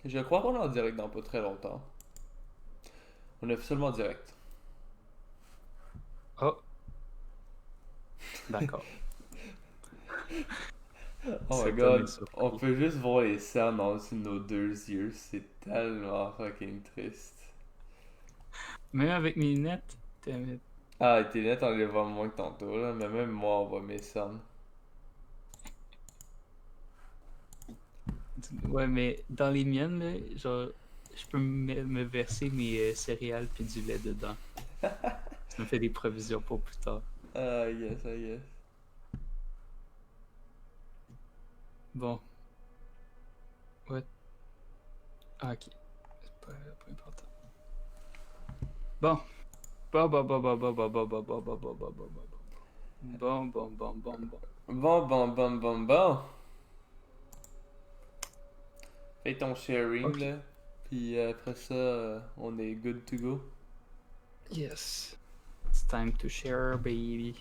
Je crois qu'on est en direct dans pas très longtemps. On est officiellement en direct. Oh, d'accord. Oh my Cet homme est god, on surpris. peut juste voir les cernes en dessous de nos deux yeux. C'est tellement fucking triste. Même avec mes lunettes, damn it. Ah, tes lunettes, on les voit moins que tantôt, là. Mais même moi, on voit mes cernes. Ouais, mais dans les miennes, là, genre, je peux me verser mes céréales puis du lait dedans. Ça me fait des provisions pour plus tard. Ah, yes, ah, yes. Bon, what? Ah, ok. C'est pas important. Bon. Bon, bon, bon, bon, bon, bon, bon, bon, bon, bon, bon, bon, bon, bon, bon. Bon, bon, bon, bon, bon. Bon, bon, bon, bon, bon. Fais ton sharing, Ok. là. Puis après ça, on est good to go. Yes. It's time to share, baby.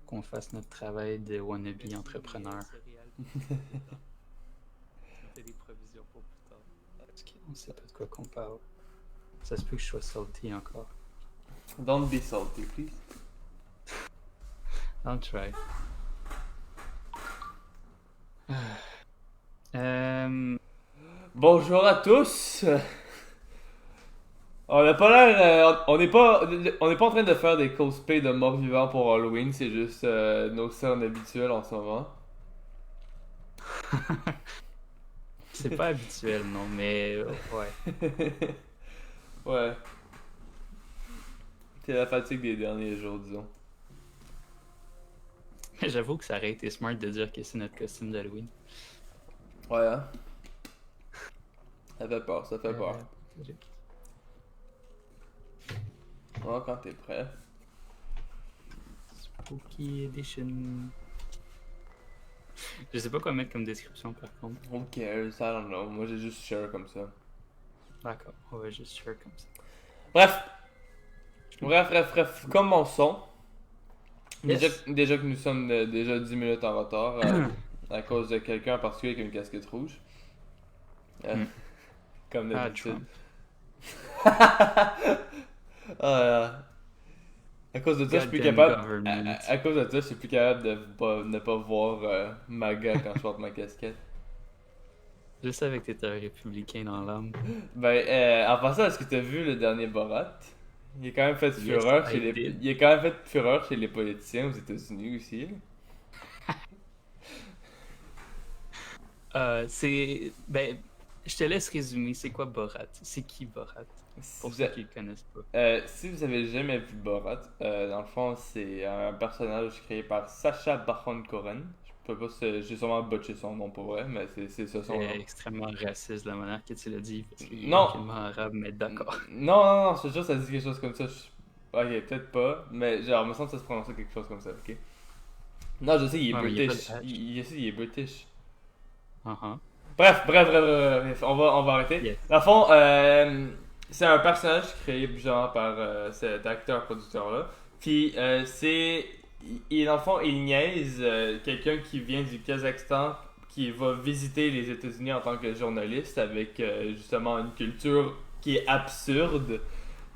Qu'on fasse notre travail de wannabe entrepreneur. Ça me fait des provisions pour plus tard. Parce qu'on sait pas de quoi qu'on parle. Ça se peut que je sois salty encore. Don't be salty, please. I'll try. Euh, Bonjour à tous. On n'a pas l'air, on n'est pas en train de faire des cosplays de morts vivants pour Halloween, c'est juste nos scènes habituelles en ce moment. c'est pas habituel, non, mais ouais. Ouais, c'est la fatigue des derniers jours, disons. J'avoue que ça aurait été smart de dire que c'est notre costume d'Halloween. Ouais, hein? Ça fait peur, ça fait peur. Euh, Ouais, quand t'es prêt. Spooky Edition. Je sais pas quoi mettre comme description par contre. Who cares? I don't know. Moi, j'ai juste share comme ça. D'accord, on va juste share comme ça. Bref. Bref. Commençons. Yes. Déjà que nous sommes déjà 10 minutes en retard à cause de quelqu'un en particulier avec une casquette rouge. Hmm. Comme Ah, d'habitude. Trump. À cause de ça, je suis plus Goddamn capable. government. À cause de ça, je suis plus capable de ne pas voir MAGA quand je porte ma casquette. Je savais que t'étais un républicain dans l'âme. Ben, en passant, est-ce que t'as vu le dernier Borat? Il a quand même fait Yes, fureur I chez les. did. Il a quand même fait fureur chez les politiciens aux États-Unis aussi. Là. Ben, je te laisse résumer. C'est quoi Borat? C'est qui Borat? Si Pour vous, ceux qui le connaissent pas. si vous avez jamais vu Borat, dans le fond, c'est un personnage créé par Sacha Baron Cohen. Je peux pas, j'ai sûrement botché son nom pour vrai, mais c'est ça son nom. Extrêmement raciste de la manière que tu l'as dit, parce qu'il est Non! aucunement arabe, mais d'accord. Non, c'est juste ça dit quelque chose comme ça. Ok, peut-être pas, mais genre, me semble que ça se prononçait quelque chose comme ça, ok? Non, je sais, il est Ouais, mais il y a pas de British. H. Je sais, il est British. Uh-huh. Bref, on va arrêter. Yes. Dans le fond, c'est un personnage créé genre par cet acteur-producteur-là. Puis dans le fond, il niaise quelqu'un qui vient du Kazakhstan qui va visiter les États-Unis en tant que journaliste avec justement une culture qui est absurde.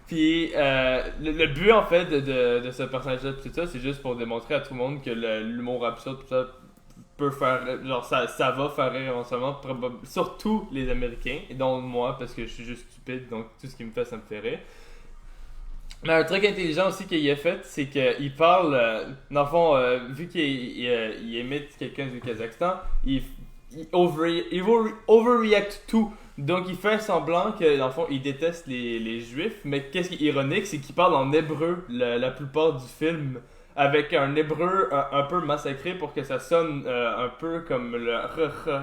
Puis le but en fait de ce personnage-là, tout ça, c'est juste pour démontrer à tout le monde que l'humour absurde, tout ça, peut faire genre ça va faire rire éventuellement surtout les Américains et dont moi parce que je suis juste stupide donc tout ce qui me fait ça me fait rire mais un truc intelligent aussi qu'il a fait c'est qu'il parle dans le fond vu qu'il imite quelqu'un du Kazakhstan il overreact tout donc il fait semblant que dans le fond il déteste les juifs mais qu'est-ce qui est ironique c'est qu'il parle en hébreu la plupart du film avec un hébreu un peu massacré pour que ça sonne un peu comme le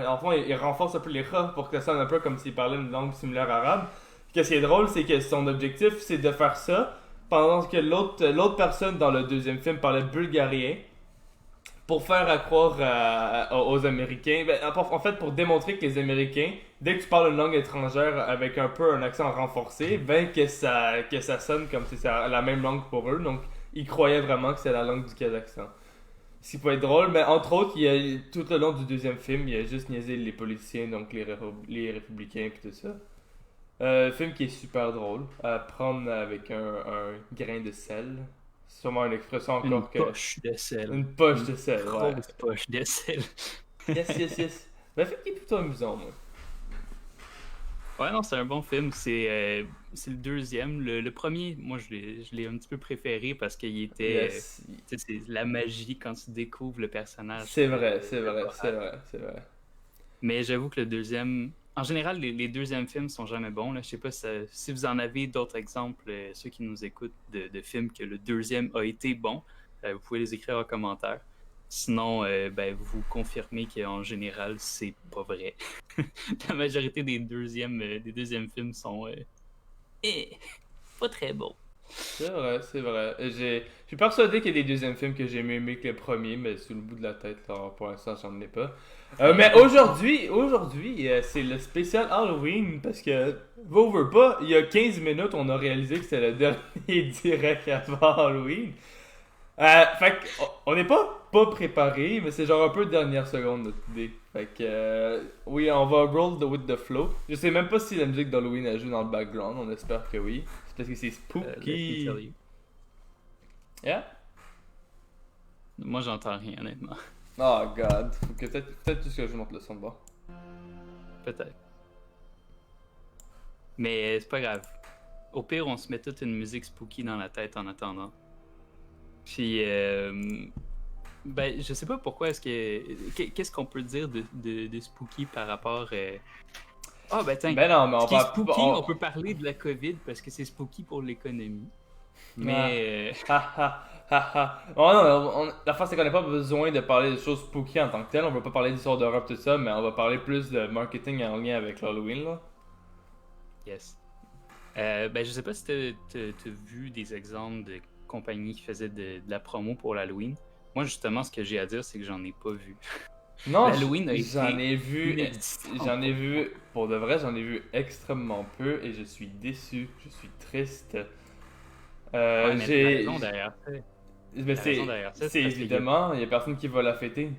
enfin il renforce un peu les pour que ça sonne un peu comme s'il parlait une langue similaire arabe. Qu'est-ce qui est drôle c'est que son objectif c'est de faire ça pendant que l'autre personne dans le deuxième film parlait bulgarien pour faire croire aux Américains en fait pour démontrer que les Américains dès que tu parles une langue étrangère avec un peu un accent renforcé ben que ça sonne comme si c'est la même langue pour eux donc ils croyaient vraiment que c'est la langue du Kazakhstan. Ce qui peut être drôle, mais entre autres, il y a, tout le long du deuxième film, il y a juste niaisé les politiciens, donc les républicains et tout ça. Film qui est super drôle, à prendre avec un grain de sel. C'est sûrement une expression encore Une poche de sel. Une poche de sel, ouais. Grosse poche de sel. Yes. Ben, film qui est plutôt amusant, moi. Ouais, non, c'est un bon film. C'est le deuxième. Le premier, moi, je l'ai un petit peu préféré parce qu'il était. Yes. Tu sais, c'est la magie quand tu découvres le personnage. C'est vrai. Mais j'avoue que le deuxième. En général, les deuxièmes films sont jamais bons. Là. Je sais pas si vous en avez d'autres exemples, ceux qui nous écoutent, de films que le deuxième a été bon. Vous pouvez les écrire en commentaire. Sinon, ben, vous confirmez qu'en général, c'est pas vrai. La majorité des deuxièmes films sont pas très bons. C'est vrai. Je suis persuadé qu'il y a des deuxièmes films que j'ai mieux aimé que le premier, mais sous le bout de la tête, alors pour l'instant, j'en ai pas. Mais aujourd'hui, c'est le spécial Halloween, parce que, vous pas, il y a 15 minutes, on a réalisé que c'était le dernier direct avant Halloween. Fait on n'est pas préparé, mais c'est genre un peu dernière seconde notre idée. Fait que, oui, on va roll with the flow. Je sais même pas si la musique d'Halloween a joué dans le background, on espère que oui. C'est parce que c'est spooky. Yeah? Moi, j'entends rien, honnêtement. Oh god, faut que peut-être juste que je monte le son de bord. Peut-être. Mais c'est pas grave. Au pire, on se met toute une musique spooky dans la tête en attendant. Puis, ben, je sais pas pourquoi est-ce que... Qu'est-ce qu'on peut dire de spooky par rapport... Ah, ben tiens, ben non, mais ce qui est spooky, on peut parler de la COVID parce que c'est spooky pour l'économie. Mais... Oh non, la face c'est qu'on n'a pas besoin de parler de choses spooky en tant que telles. On va pas parler d'histoire d'Europe, tout ça, mais on va parler plus de marketing en lien avec l'Halloween, là. Yes. Ben, je sais pas si t'as vu des exemples de compagnies qui faisaient de la promo pour l'Halloween. Moi, justement, ce que j'ai à dire, c'est que j'en ai pas vu. Non, l'Halloween j'en ai vu, pour de vrai, j'en ai vu extrêmement peu et je suis déçu, je suis triste. Ouais, mais t'as raison derrière ça. Mais c'est évidemment, il y a personne qui va la fêter.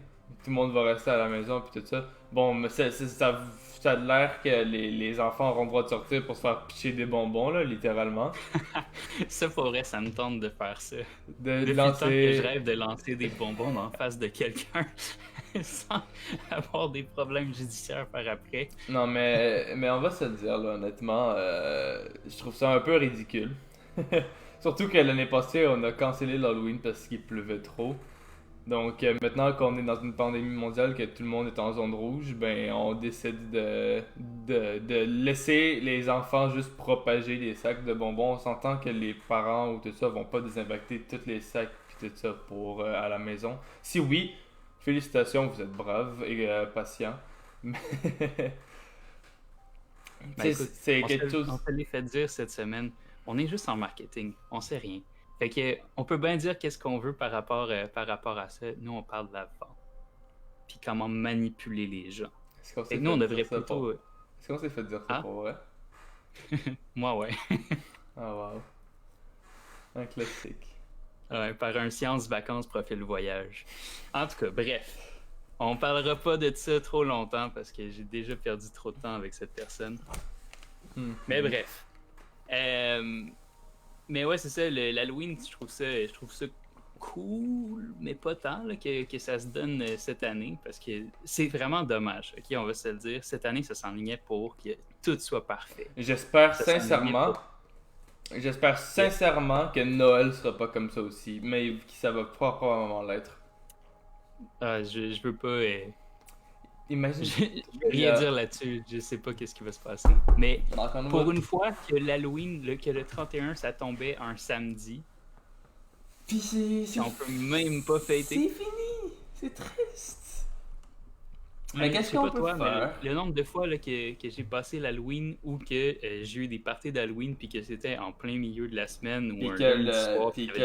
Tout le monde va rester à la maison puis tout ça. Bon, mais ça a l'air que les enfants auront le droit de sortir pour se faire picher des bonbons, là, littéralement. Ça, pour vrai, ça me tente de faire ça. De lancer... que je rêve de lancer des bonbons en face de quelqu'un sans avoir des problèmes judiciaires par après. Non, mais on va se le dire, là, honnêtement, je trouve ça un peu ridicule. Surtout que l'année passée, on a cancellé l'Halloween parce qu'il pleuvait trop. Donc maintenant qu'on est dans une pandémie mondiale, que tout le monde est en zone rouge, ben on décide de laisser les enfants juste propager les sacs de bonbons. On s'entend que les parents ou tout ça vont pas désinfecter tous les sacs et tout ça pour à la maison. Si oui, félicitations, vous êtes braves et patients. Ben, écoute, c'est quelque chose. On te l'ait fait dire cette semaine. On est juste en marketing, on sait rien. Fait que on peut bien dire qu'est-ce qu'on veut par rapport à ça. Nous, on parle de la vente. Puis comment manipuler les gens. Et nous, on devrait plutôt... Est-ce qu'on s'est fait dire ça pour vrai? Moi, ouais. Oh wow. Un classique. Par un science vacances profil voyage. En tout cas, bref. On parlera pas de ça trop longtemps parce que j'ai déjà perdu trop de temps avec cette personne. Mais bref. Mais ouais, c'est ça, l'Halloween, je trouve ça cool, mais pas tant là, que ça se donne cette année, parce que c'est vraiment dommage, ok, on va se le dire. Cette année, ça s'enlignait pour que tout soit parfait. J'espère sincèrement que Noël sera pas comme ça aussi, mais que ça va probablement l'être. Je veux pas... Imagine. Je vais rien dire là-dessus, je sais pas qu'est-ce qui va se passer. Mais pour une fois que l'Halloween, que le 31, ça tombait un samedi, puis on peut même pas fêter. C'est fini, c'est triste. Mais qu'est-ce qu'on peut faire? Le nombre de fois là, que j'ai passé l'Halloween ou que j'ai eu des parties d'Halloween puis que c'était en plein milieu de la semaine ou un lundi soir puis que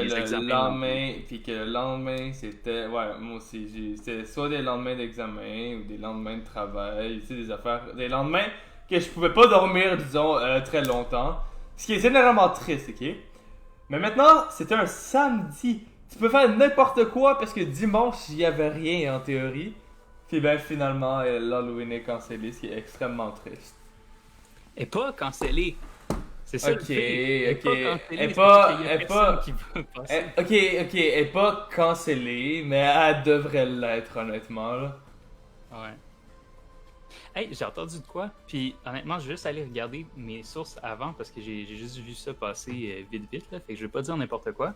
le lendemain c'était... Ouais, moi aussi, c'était soit des lendemains d'examen ou des lendemains de travail, tu sais, des affaires... Des lendemains que je pouvais pas dormir, disons, très longtemps. Ce qui est généralement triste, ok? Mais maintenant, c'était un samedi. Tu peux faire n'importe quoi parce que dimanche, il y avait rien en théorie. Puis ben finalement, l'Halloween est cancellé, ce qui est extrêmement triste. Elle est pas cancellée. C'est ça le Ok, pire. Elle est ok. pas cancellée, Elle est c'est pas. parce qu'il y a Elle est personne pas. qui va passer. Ok, elle est pas cancellée, mais elle devrait l'être, honnêtement, là. Ouais. Hey, j'ai entendu de quoi? Puis honnêtement, je vais juste aller regarder mes sources avant parce que j'ai juste vu ça passer vite, là. Fait que je vais pas dire n'importe quoi.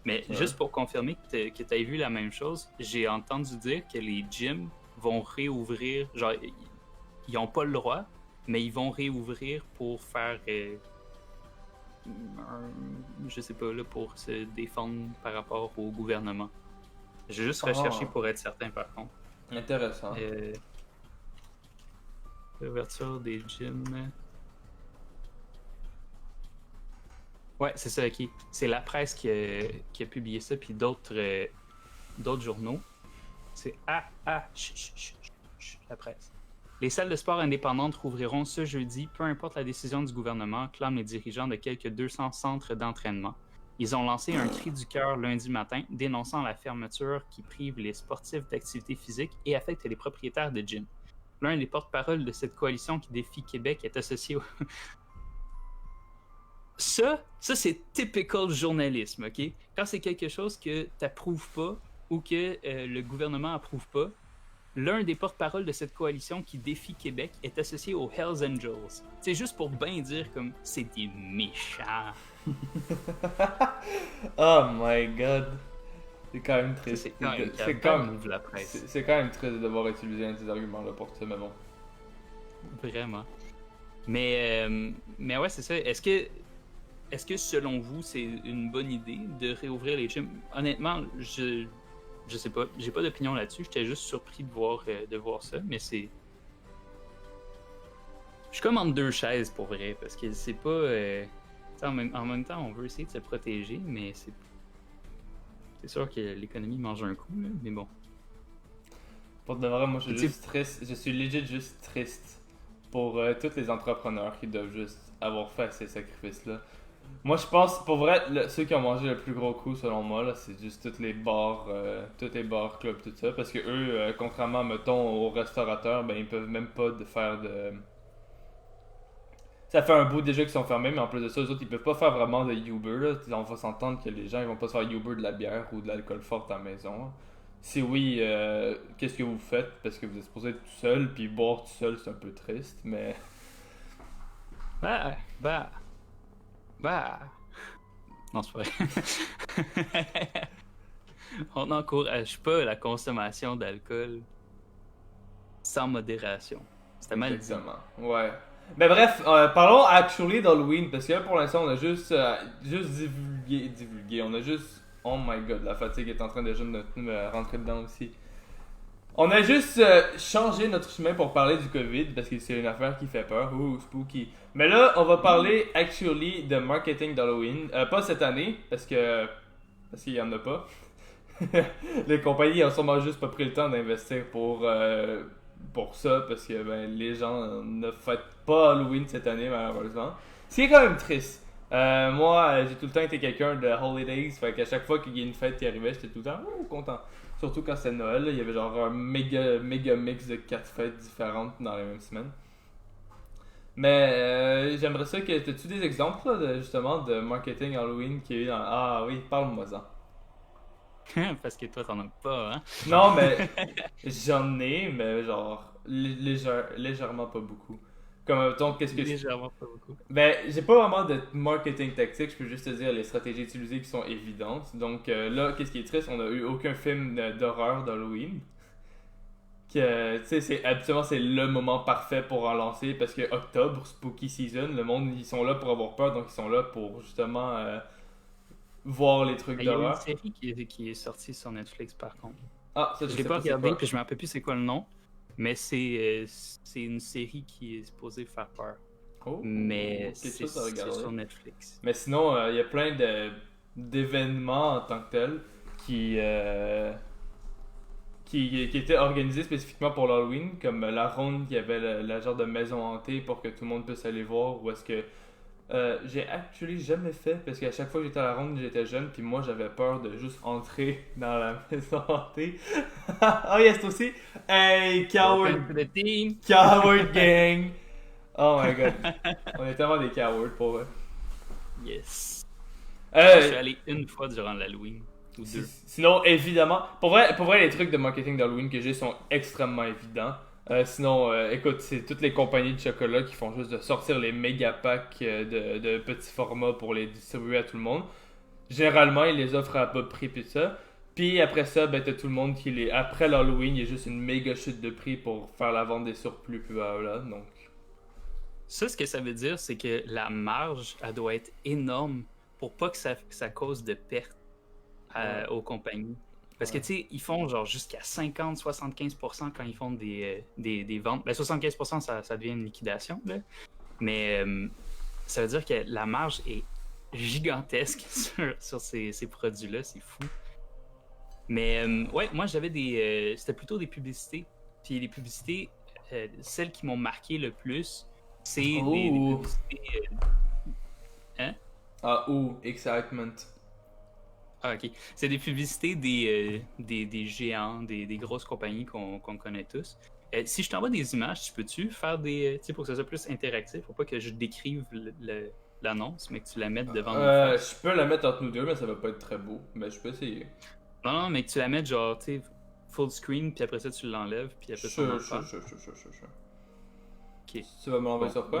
Mais Ouais. juste pour confirmer que t'as vu la même chose, j'ai entendu dire que les gyms vont réouvrir. Genre, ils ont pas le droit, mais ils vont réouvrir pour faire. Je sais pas, là, pour se défendre par rapport au gouvernement. J'ai juste recherché pour être certain, par contre. Intéressant. L'ouverture des gyms. Ouais, c'est ça, ok. C'est la presse qui a publié ça, puis d'autres journaux. C'est la presse. Les salles de sport indépendantes rouvriront ce jeudi, peu importe la décision du gouvernement, clament les dirigeants de quelques 200 centres d'entraînement. Ils ont lancé un cri du cœur lundi matin, dénonçant la fermeture qui prive les sportifs d'activité physique et affecte les propriétaires de gyms. L'un des porte-parole de cette coalition qui défie Québec est associé au... Ça c'est typical journalisme, ok? Quand c'est quelque chose que t'approuves pas ou que le gouvernement approuve pas, l'un des porte-parole de cette coalition qui défie Québec est associé aux Hells Angels. C'est juste pour bien dire comme c'est des méchants. Oh my god. C'est quand même Ça, triste. c'est quand même C'est calme de la presse. c'est quand même triste de devoir utiliser un de ces arguments-là pour ça, mais bon. Vraiment. Mais ouais, c'est ça. Est-ce que selon vous, c'est une bonne idée de réouvrir les gyms? Honnêtement, je sais pas. J'ai pas d'opinion là-dessus. J'étais juste surpris de voir ça, mais c'est... Je suis comme entre deux chaises pour vrai, parce que c'est pas... En même temps, on veut essayer de se protéger, mais c'est sûr que l'économie mange un coup, là, mais bon. Pour de vrai, moi je suis Et juste triste. Je suis legit juste triste pour tous les entrepreneurs qui doivent juste avoir fait ces sacrifices-là. Moi je pense, pour vrai, ceux qui ont mangé le plus gros coup selon moi, là, c'est juste tous les bars, clubs, tout ça. Parce que eux, contrairement, mettons, aux restaurateurs, ben ils peuvent même pas faire de. Ça fait un bout déjà qu'ils sont fermés, mais en plus de ça, eux autres, ils peuvent pas faire vraiment de Uber. Là. On va s'entendre que les gens ils vont pas se faire Uber de la bière ou de l'alcool fort à la maison. Si oui, qu'est-ce que vous faites? Parce que vous êtes supposé être tout seul, puis boire tout seul, c'est un peu triste, mais... Bah... Non, c'est pas vrai. On n'encourage pas la consommation d'alcool sans modération. C'était mal dit. Exactement, ouais. Mais bref, parlons actually d'Halloween, parce que là, pour l'instant, on a juste divulgué. On a juste... Oh my god, la fatigue est en train déjà de me rentrer dedans aussi. On a juste changé notre chemin pour parler du COVID, parce que c'est une affaire qui fait peur. Ouh, spooky. Mais là, on va parler actually de marketing d'Halloween. Pas cette année, parce qu'il y en a pas. Les compagnies ont sûrement juste pas pris le temps d'investir pour ça, parce que ben, les gens ne fêtent pas Halloween cette année, malheureusement. Ce qui est quand même triste. Moi, j'ai tout le temps été quelqu'un de holidays, fait qu'à chaque fois qu'il y a une fête qui arrivait, j'étais tout le temps content. Surtout quand c'était Noël, là, il y avait genre un méga mix de 4 fêtes différentes dans la même semaine. Mais j'aimerais ça que... T'as-tu des exemples là, justement de marketing Halloween qu'il y a eu dans... Ah oui, parle-moi-en. Parce que toi, t'en as pas, hein? Non, mais j'en ai, mais genre légèrement pas beaucoup. Comme mettons, qu'est-ce que Légèrement pas beaucoup. Ben, j'ai pas vraiment de marketing tactique, je peux juste te dire les stratégies utilisées qui sont évidentes. Donc là, qu'est-ce qui est triste, on a eu aucun film d'horreur d'Halloween. Que, tu sais, habituellement, c'est le moment parfait pour en lancer parce que octobre, spooky season, le monde, ils sont là pour avoir peur, donc ils sont là pour justement voir les trucs Il y a une d'horreur. série qui est sortie sur Netflix, par contre. Ah, ça, Je je l'ai sais pas c'est regardé, quoi. puis je me rappelle plus c'est quoi le nom. Mais c'est une série qui est supposée faire peur. Oh, Mais quelque c'est chose à regarder. sur Netflix. Mais sinon, il y a plein d'événements en tant que tels qui, qui étaient organisés spécifiquement pour l'Halloween, comme la ronde qui avait la genre de maison hantée pour que tout le monde puisse aller voir, où est-ce que J'ai actually jamais fait parce qu'à chaque fois que j'étais à la ronde, j'étais jeune, puis moi j'avais peur de juste entrer dans la maison hantée. Oh yes, toi aussi! Hey, coward! Welcome to the team! Coward gang! Oh my god. On est tellement des cowards pour eux. Yes. Je suis Euh, allé une fois durant l'Halloween. Ou deux. Sinon, évidemment, pour vrai, les trucs de marketing d'Halloween que j'ai sont extrêmement évidents. Sinon, écoute, c'est toutes les compagnies de chocolat qui font juste de sortir les méga packs de petits formats pour les distribuer à tout le monde. Généralement, ils les offrent à bas prix puis ça. Puis après ça, ben t'as tout le monde qui les. Après l'Halloween, il y a juste une méga chute de prix pour faire la vente des surplus plus bas là. Donc. Ça, ce que ça veut dire, c'est que la marge, elle doit être énorme pour pas que ça cause de pertes Ouais. aux compagnies. Parce que, Ouais. tu sais, ils font genre jusqu'à 50-75% quand ils font des ventes. Ben, 75%, ça devient une liquidation, là. Mais ça veut dire que la marge est gigantesque sur ces produits-là. C'est fou. Mais ouais, moi, j'avais c'était plutôt des publicités. Puis les publicités, celles qui m'ont marqué le plus, c'est des Oh! publicités. Hein? Ah, ouh, excitement. Ah, ok. C'est des publicités des géants, des grosses compagnies qu'on connaît tous. Si je t'envoie des images, peux-tu faire tu sais, pour que ça soit plus interactif, pour pas que je décrive l'annonce, mais que tu la mettes devant nos faces. Je peux la mettre entre nous deux, mais ça va pas être très beau. Mais je peux essayer. Non, mais que tu la mettes genre, tu sais, full screen, puis après ça, tu l'enlèves, puis après ça, on en reparle. Sure. Ok. Tu vas me l'envoyer Bon, sur quoi?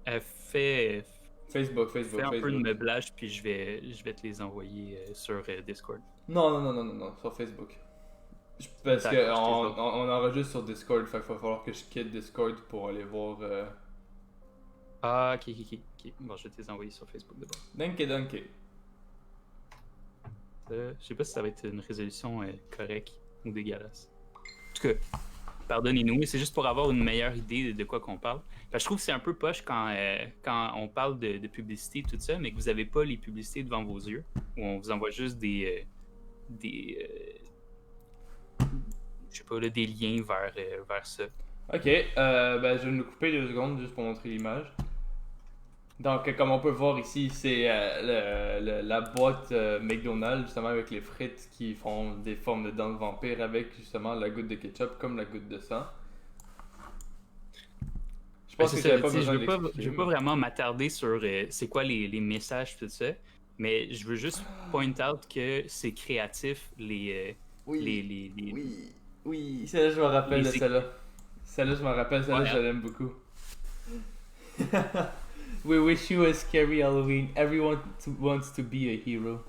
ben, fais Facebook. un peu de meublage, puis je vais te les envoyer sur Discord. Non, sur Facebook. Parce que D'accord, je te les on enregistre sur Discord, fait qu'il va falloir que je quitte Discord pour aller voir. Ah, ok. Bon, je vais te les envoyer sur Facebook d'abord. Danke. Je sais pas si ça va être une résolution correcte ou dégueulasse. En tout cas, pardonnez-nous, mais c'est juste pour avoir une meilleure idée de quoi qu'on parle. Parce que je trouve que c'est un peu poche quand on parle de publicité et tout ça, mais que vous n'avez pas les publicités devant vos yeux, où on vous envoie juste je sais pas, là, des liens vers ça. Ok, ben je vais nous couper 2 secondes juste pour montrer l'image. Donc, comme on peut voir ici, c'est la boîte McDonald's, justement, avec les frites qui font des formes de dents de vampire avec, justement, la goutte de ketchup comme la goutte de sang. Je pense que C'est ça, j'avais pas tu sais, besoin je veux d'expliquer. pas vraiment m'attarder sur c'est quoi les messages tout ça, mais je veux juste point out que c'est créatif les Oui, celle-là, je me rappelle de les- celle-là. Celle-là, je me rappelle, celle-là, Ouais, je l'aime beaucoup. We wish you a scary Halloween. Everyone wants to be a hero.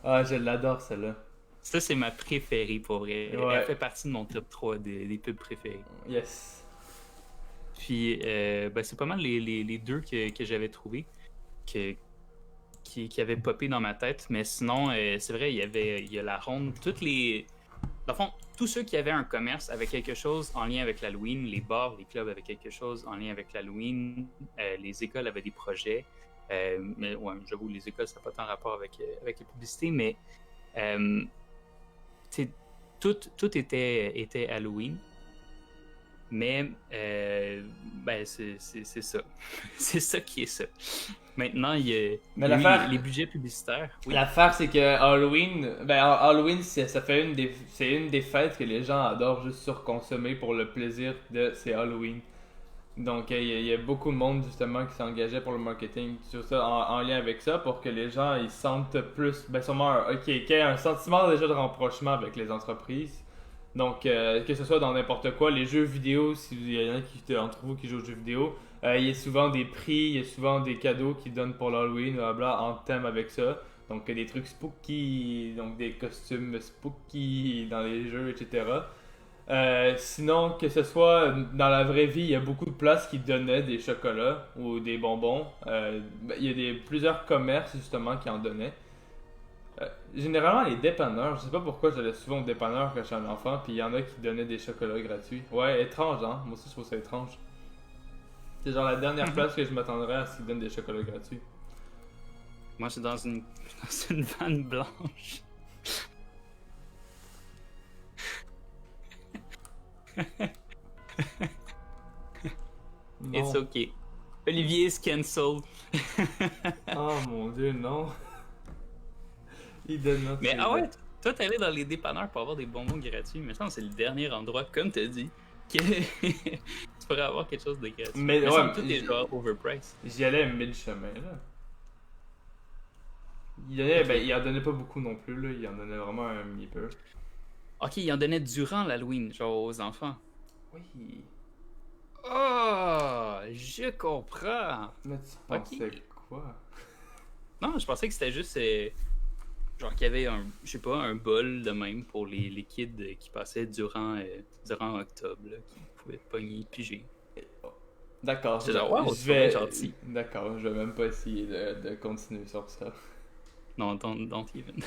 Ah, je l'adore, celle-là. ça c'est ma préférée pour vrai. Ouais. Elle fait partie de mon top 3 des pubs préférés. Yes. Puis ben, c'est pas mal les deux que j'avais trouvé qui avaient popé dans ma tête. Mais sinon, c'est vrai, il y a la ronde. Dans le fond, tous ceux qui avaient un commerce avaient quelque chose en lien avec l'Halloween. Les bars, les clubs avaient quelque chose en lien avec l'Halloween. Les écoles avaient des projets. Mais ouais, j'avoue, les écoles, ça n'a pas tant rapport avec les publicités. Mais tu sais, tout était Halloween. Mais ben, c'est ça. C'est ça qui est ça. Maintenant, il y a Mais eu l'affaire- les budgets publicitaires. Oui. L'affaire, c'est que Halloween, c'est une des fêtes que les gens adorent juste surconsommer pour le plaisir de c'est Halloween. Donc, il y a beaucoup de monde justement qui s'engageait pour le marketing sur ça, en lien avec ça, pour que les gens ils sentent plus, ben sûrement, qu'il y ait un sentiment déjà de rapprochement avec les entreprises. Donc, que ce soit dans n'importe quoi, les jeux vidéo, s'il y en a entre vous qui jouent aux jeux vidéo, il y a souvent des prix, il y a souvent des cadeaux qu'ils donnent pour l'Halloween, blablabla, en thème avec ça. Donc, des trucs spooky, donc des costumes spooky dans les jeux, etc. Sinon, que ce soit dans la vraie vie, il y a beaucoup de places qui donnaient des chocolats ou des bonbons. Il y a plusieurs commerces justement qui en donnaient. Généralement, les dépanneurs, je sais pas pourquoi j'allais souvent au dépanneur quand j'étais un enfant, puis il y en a qui donnaient des chocolats gratuits. Ouais, étrange, hein? Moi aussi, je trouve ça étrange. C'est genre la dernière place que je m'attendrais à ce qu'ils donnent des chocolats gratuits. Moi, c'est dans une vanne blanche. Non. It's okay. Olivier is cancelled. Oh mon dieu, non. Il donne notre Mais ah ouais, toi t'es allé dans les dépanneurs pour avoir des bonbons gratuits. Mais ça, c'est le dernier endroit, comme t'as dit, que tu pourrais avoir quelque chose de gratuit. Mais ouais, ça, tout est genre overpriced. J'y allais mid-chemin, là. Il en donnait pas beaucoup non plus, là. Il en donnait vraiment un petit peu. Ok, il en donnait durant l'Halloween, genre aux enfants. Oui. Oh, je comprends. Mais tu pensais quoi? Non, je pensais que c'était juste genre qu'il y avait je sais pas, un bol de même pour les kids qui passaient durant octobre, là, qui pouvaient pogner, piger. D'accord. C'est genre, wow, je vais... gentil. D'accord, je vais même pas essayer de continuer sur ça. Non, don't even.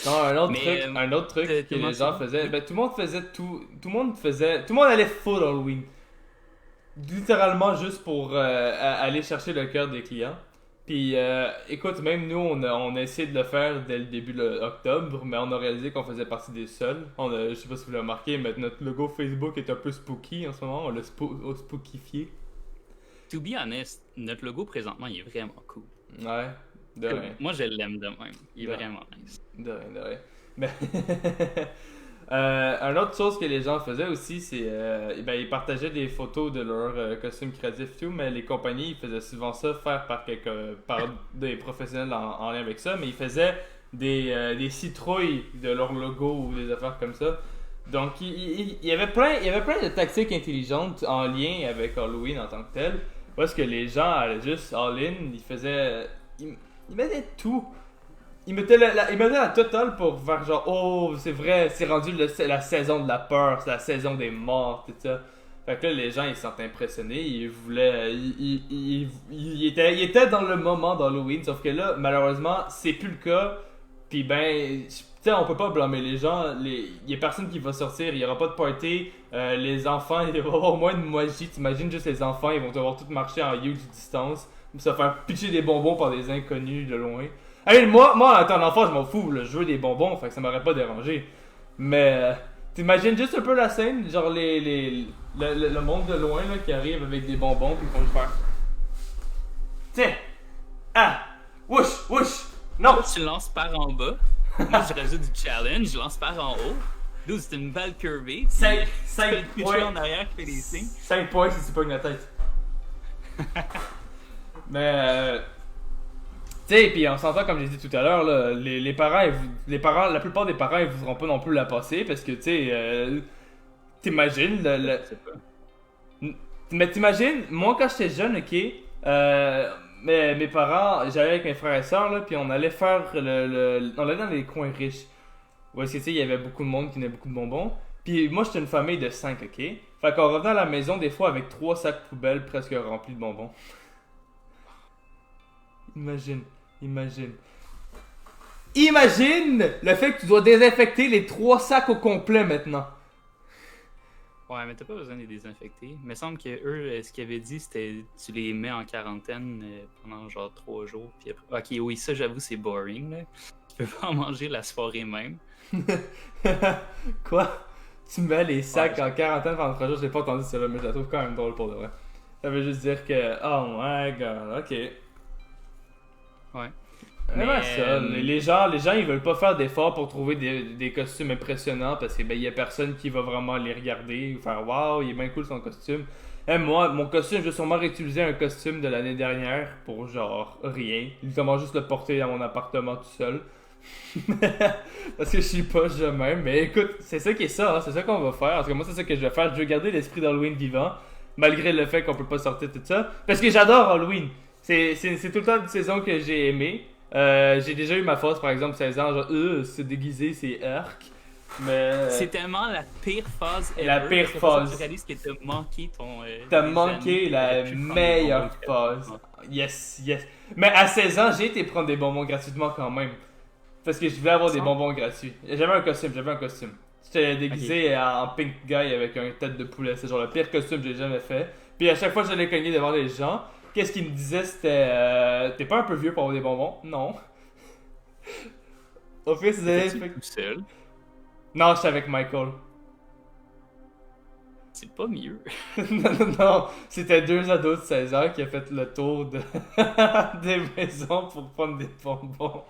Non, Mais, un autre truc que comment les gens ça? faisaient, ben tout le monde faisait tout le monde allait full Halloween. Littéralement juste pour aller chercher le cœur des clients. Puis écoute, même nous on a essayé de le faire dès le début de octobre, mais on a réalisé qu'on faisait partie des seuls. Je sais pas si vous l'avez remarqué, mais notre logo Facebook est un peu spooky en ce moment, on l'a spookifié. To be honest, notre logo présentement, il est vraiment cool. Ouais, de rien. Moi, je l'aime de même. Il est vraiment nice. De rien. Ben, une autre chose que les gens faisaient aussi, c'est ils partageaient des photos de leurs costumes créatifs et tout, mais les compagnies ils faisaient souvent ça faire par des professionnels en lien avec ça, mais ils faisaient des citrouilles de leur logo ou des affaires comme ça. Donc il y avait plein de tactiques intelligentes en lien avec Halloween en tant que tel. Parce que les gens allaient juste all-in, ils mettaient tout. Ils mettaient la totale pour faire genre, oh, c'est vrai, c'est rendu la saison de la peur, c'est la saison des morts, tout ça. Fait que là, les gens, ils se sentent impressionnés, ils voulaient. Ils étaient dans le moment d'Halloween, sauf que là, malheureusement, c'est plus le cas. Puis ben, tu sais, on peut pas blâmer les gens. Il y a personne qui va sortir, il y aura pas de party. Les enfants, il va y avoir au moins une magie. T'imagines juste les enfants, ils vont devoir tous marcher en huge distance, se faire pitcher des bonbons par des inconnus de loin. Hey, moi, en étant enfant, je m'en fous, là, je veux des bonbons, fait que ça m'aurait pas dérangé. Mais, t'imagines juste un peu la scène, genre le monde de loin là, qui arrive avec des bonbons, puis ils font juste faire. Tiens! Ah! Wouch! Wouch! Non! Toi, tu lances par en bas. Moi, je rajoute du challenge, je lance par en haut. D'où c'est une balle curvée. 5 points. points En arrière qui fait des signes. 5 points si tu pognes la tête. Mais, tu sais, puis on s'entend, comme j'ai dit tout à l'heure, là, les parents, la plupart des parents, ils voudront pas non plus la passer parce que, tu sais, t'imagines, mais t'imagines, moi quand j'étais jeune, ok, mes parents, j'allais avec mes frères et sœurs, là, puis on allait faire on allait dans les coins riches. Où est-ce que, tu sais, il y avait beaucoup de monde qui donnait beaucoup de bonbons. Puis moi, j'étais une famille de 5, ok? Fait qu'on revenait à la maison des fois avec 3 sacs poubelles presque remplis de bonbons. Imagine le fait que tu dois désinfecter les 3 sacs au complet maintenant. Ouais, mais t'as pas besoin de les désinfecter. Il me semble que eux, ce qu'ils avaient dit, c'était tu les mets en quarantaine pendant genre 3 jours. Puis après... Ok, oui, ça j'avoue, c'est boring. Là. Tu peux pas en manger la soirée même. Quoi? Tu mets les sacs en quarantaine pendant 3 jours, j'ai pas entendu ça là, mais je la trouve quand même drôle pour de vrai. Ça veut juste dire que, oh my god, ok. Ouais. Mais ça, les gens ils veulent pas faire d'efforts pour trouver des costumes impressionnants parce que ben y a personne qui va vraiment les regarder ou faire waouh, il est bien cool son costume. Moi, mon costume, je vais sûrement réutiliser un costume de l'année dernière pour genre rien. Littéralement juste le porter dans mon appartement tout seul. Parce que je suis pas je même. Mais écoute, c'est ça qui est ça, hein, c'est ça qu'on va faire. En tout cas, moi, c'est ça que je vais faire. Je vais garder l'esprit d'Halloween vivant, malgré le fait qu'on peut pas sortir tout ça. Parce que j'adore Halloween. C'est tout le temps une saison que j'ai aimé. J'ai déjà eu ma phase, par exemple, 16 ans, genre, se déguiser, c'est arc. Mais. C'est tellement la pire phase ever. La pire phase. Tu réalises que t'as manqué ton. T'as manqué la meilleure phase. Yes. Mais à 16 ans, j'ai été prendre des bonbons gratuitement quand même. Parce que je voulais avoir des bonbons gratuits. J'avais un costume. J'étais déguisé en pink guy avec une tête de poulet. C'est genre le pire costume que j'ai jamais fait. Puis à chaque fois que j'allais cogner devant les gens, qu'est-ce qu'ils me disaient, c'était t'es pas un peu vieux pour avoir des bonbons? Non. Au fils T'étais tout seul. Non, j'étais avec Michael. C'est pas mieux. Non, c'était 2 ados de 16 ans qui ont fait le tour des maisons pour prendre des bonbons.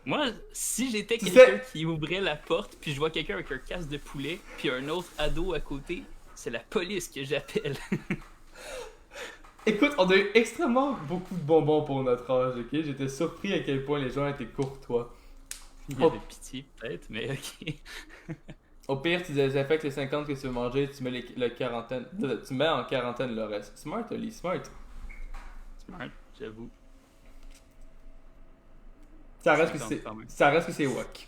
Moi, si j'étais Tu quelqu'un sais- qui ouvrait la porte, puis je vois quelqu'un avec un casque de poulet, puis un autre ado à côté, c'est la police que j'appelle. Écoute, on a eu extrêmement beaucoup de bonbons pour notre âge, ok? J'étais surpris à quel point les gens étaient courtois. Il y avait pitié, peut-être, mais ok. Au pire, tu désinfectes les 50 que tu veux manger, tu mets tu mets en quarantaine le reste. Smart, Oli, smart. Smart, j'avoue. Ça reste que c'est wack.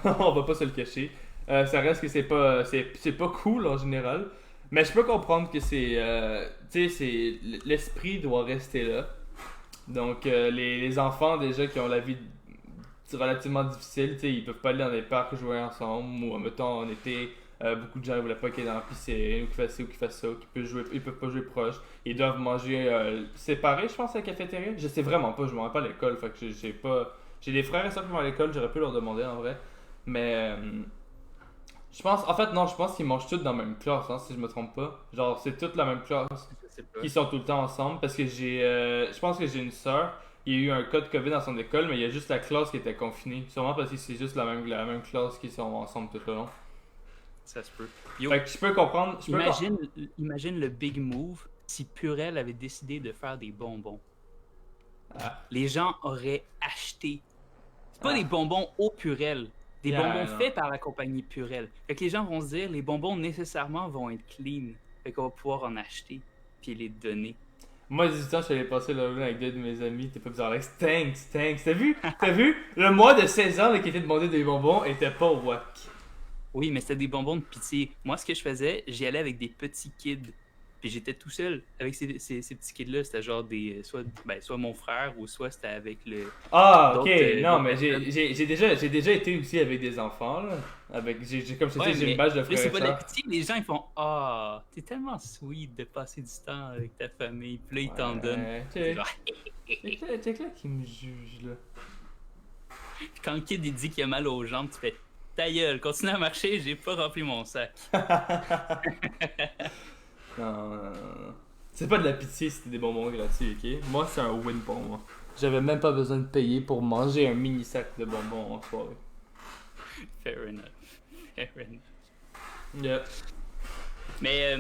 On va pas se le cacher. Ça reste que c'est pas cool en général. Mais je peux comprendre que tu sais, l'esprit doit rester là. Donc, les enfants, déjà, qui ont la vie relativement difficile, tu sais, ils peuvent pas aller dans des parcs jouer ensemble. Ou, mettons, en été, beaucoup de gens ne voulaient pas qu'ils aient dans la piscine, ou qu'ils fassent ci, ou qu'ils fassent ça, ils peuvent pas jouer proche. Ils doivent manger séparés, je pense, à la cafétéria. Je sais vraiment pas, je m'en vais pas à l'école, fait que j'ai pas. J'ai des frères et soeurs qui vont à l'école, j'aurais pu leur demander en vrai. Mais. Je pense, en fait, non, je pense qu'ils mangent tous dans la même classe, hein, si je me trompe pas. Genre, c'est toute la même classe Je sais pas. qui sont tout le temps ensemble parce que je pense que j'ai une sœur, il y a eu un cas de COVID dans son école, mais il y a juste la classe qui était confinée. Sûrement parce que c'est juste la même classe qui sont ensemble tout le long. Ça se peut. Yo, Fait que je peux comprendre. imagine le big move si Purell avait décidé de faire des bonbons. Ah. Les gens auraient acheté. C'est pas Ah. des bonbons au Purell. Des Yeah, bonbons non. faits par la compagnie Purell. Fait que les gens vont se dire, les bonbons nécessairement vont être clean. Fait qu'on va pouvoir en acheter puis les donner. Moi, 18 ans, je suis allé passer l'Halloween avec deux de mes amis. T'es pas bizarre, Alex. Thanks. T'as vu? T'as vu? Le mois de 16 ans là, qui était demandé des bonbons était pas wack. Oui, mais c'était des bonbons de pitié. Moi, ce que je faisais, j'y allais avec des petits kids. Puis j'étais tout seul avec ces petits kids-là. C'était genre soit mon frère ou soit c'était avec le. Ah, ok. D'autres, Non, d'autres mais personnes. j'ai déjà été aussi avec des enfants, là. Comme je te Ouais, dis, j'ai mais une badge de là, frère c'est et pas de la sœur. pitié. Les gens, ils font Ah, t'es tellement sweet de passer du temps avec ta famille. Puis là, ils t'en donnent. C'est Check. genre, Check là qui me juge, là. quand le kid il dit qu'il a mal aux jambes, tu fais ta gueule, continue à marcher, j'ai pas rempli mon sac. Non. C'est pas de la pitié, c'était des bonbons gratuits, ok? Moi, c'est un win pour moi. J'avais même pas besoin de payer pour manger un mini sac de bonbons en soirée. Fair enough. Fair enough. Yeah. Mais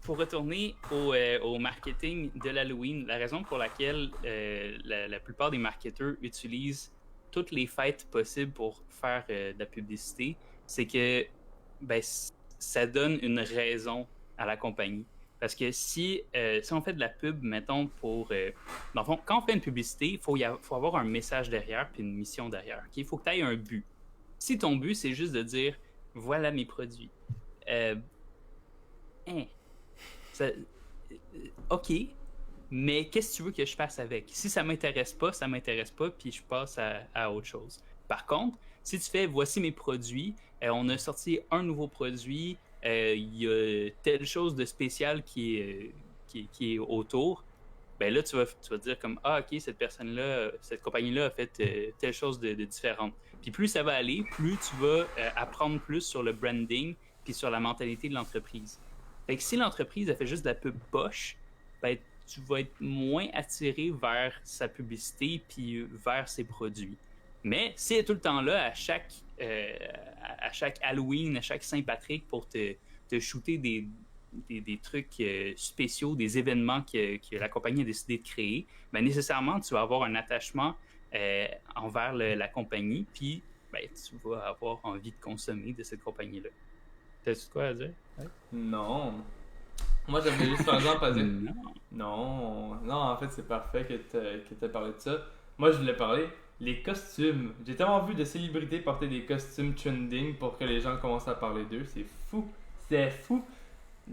pour retourner au marketing de l'Halloween, la raison pour laquelle la plupart des marketeurs utilisent toutes les fêtes possibles pour faire de la publicité, c'est que ben, ça donne une raison à la compagnie. Parce que si on fait de la pub, mettons, dans le fond, quand on fait une publicité, il faut avoir un message derrière puis une mission derrière. Il faut que tu aies un but. Si ton but, c'est juste de dire « Voilà mes produits OK, mais qu'est-ce que tu veux que je fasse avec? Si ça m'intéresse pas, puis je passe à autre chose. Par contre, si tu fais « Voici mes produits, on a sorti un nouveau produit, il y a telle chose de spécial qui est autour », ben là, tu vas te dire comme « Ah, OK, cette compagnie-là a fait telle chose de différente. » Puis plus ça va aller, plus tu vas apprendre plus sur le branding puis sur la mentalité de l'entreprise. Fait que si l'entreprise a fait juste de la pub poche, ben, tu vas être moins attiré vers sa publicité puis vers ses produits. Mais si elle est tout le temps là à chaque Halloween, à chaque Saint-Patrick pour te shooter des trucs spéciaux, des événements que la compagnie a décidé de créer, ben nécessairement, tu vas avoir un attachement envers la compagnie, puis ben, tu vas avoir envie de consommer de cette compagnie-là. T'as-tu quoi à dire? Ouais. Non. Moi, j'aimerais juste par exemple dire. Non. Non, en fait, c'est parfait que t'aies parlé de ça. Moi, je voulais parler les costumes. J'ai tellement vu de célébrités porter des costumes trending pour que les gens commencent à parler d'eux. C'est fou. C'est fou.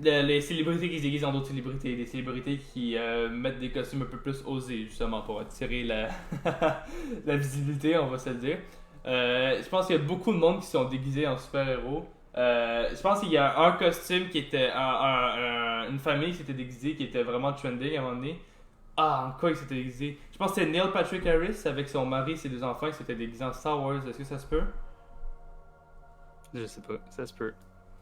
Les célébrités qui se déguisent en d'autres célébrités. Des célébrités qui mettent des costumes un peu plus osés, justement, pour attirer la visibilité, on va se le dire. Je pense qu'il y a beaucoup de monde qui sont déguisés en super-héros. Je pense qu'il y a un costume qui était une famille qui s'était déguisée, qui était vraiment trending à un moment donné. Ah, en quoi il s'était déguisé? Je pense que c'était Neil Patrick Harris avec son mari et ses 2 enfants qui s'étaient déguisés en Star Wars. Est-ce que ça se peut? Je sais pas, ça se peut.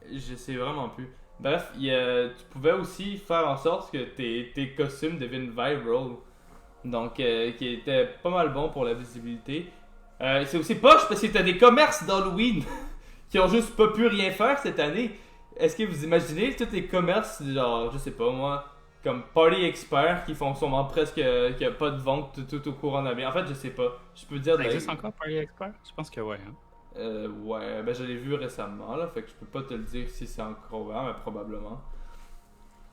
Je sais vraiment plus. Bref, tu pouvais aussi faire en sorte que tes costumes deviennent viral. Donc, qui était pas mal bon pour la visibilité. C'est aussi poche parce que t'as des commerces d'Halloween qui ont juste pas pu rien faire cette année. Est-ce que vous imaginez tous les commerces, genre, je sais pas moi, comme Party Expert qui font sûrement presque qu'il n'y a pas de vente tout au courant de l'année. En fait, je sais pas. Je peux dire. Ça existe encore, Party Expert? Je pense que ouais. Hein? Ouais, ben je l'ai vu récemment, là, fait que je peux pas te le dire si c'est encore ouvert, mais probablement.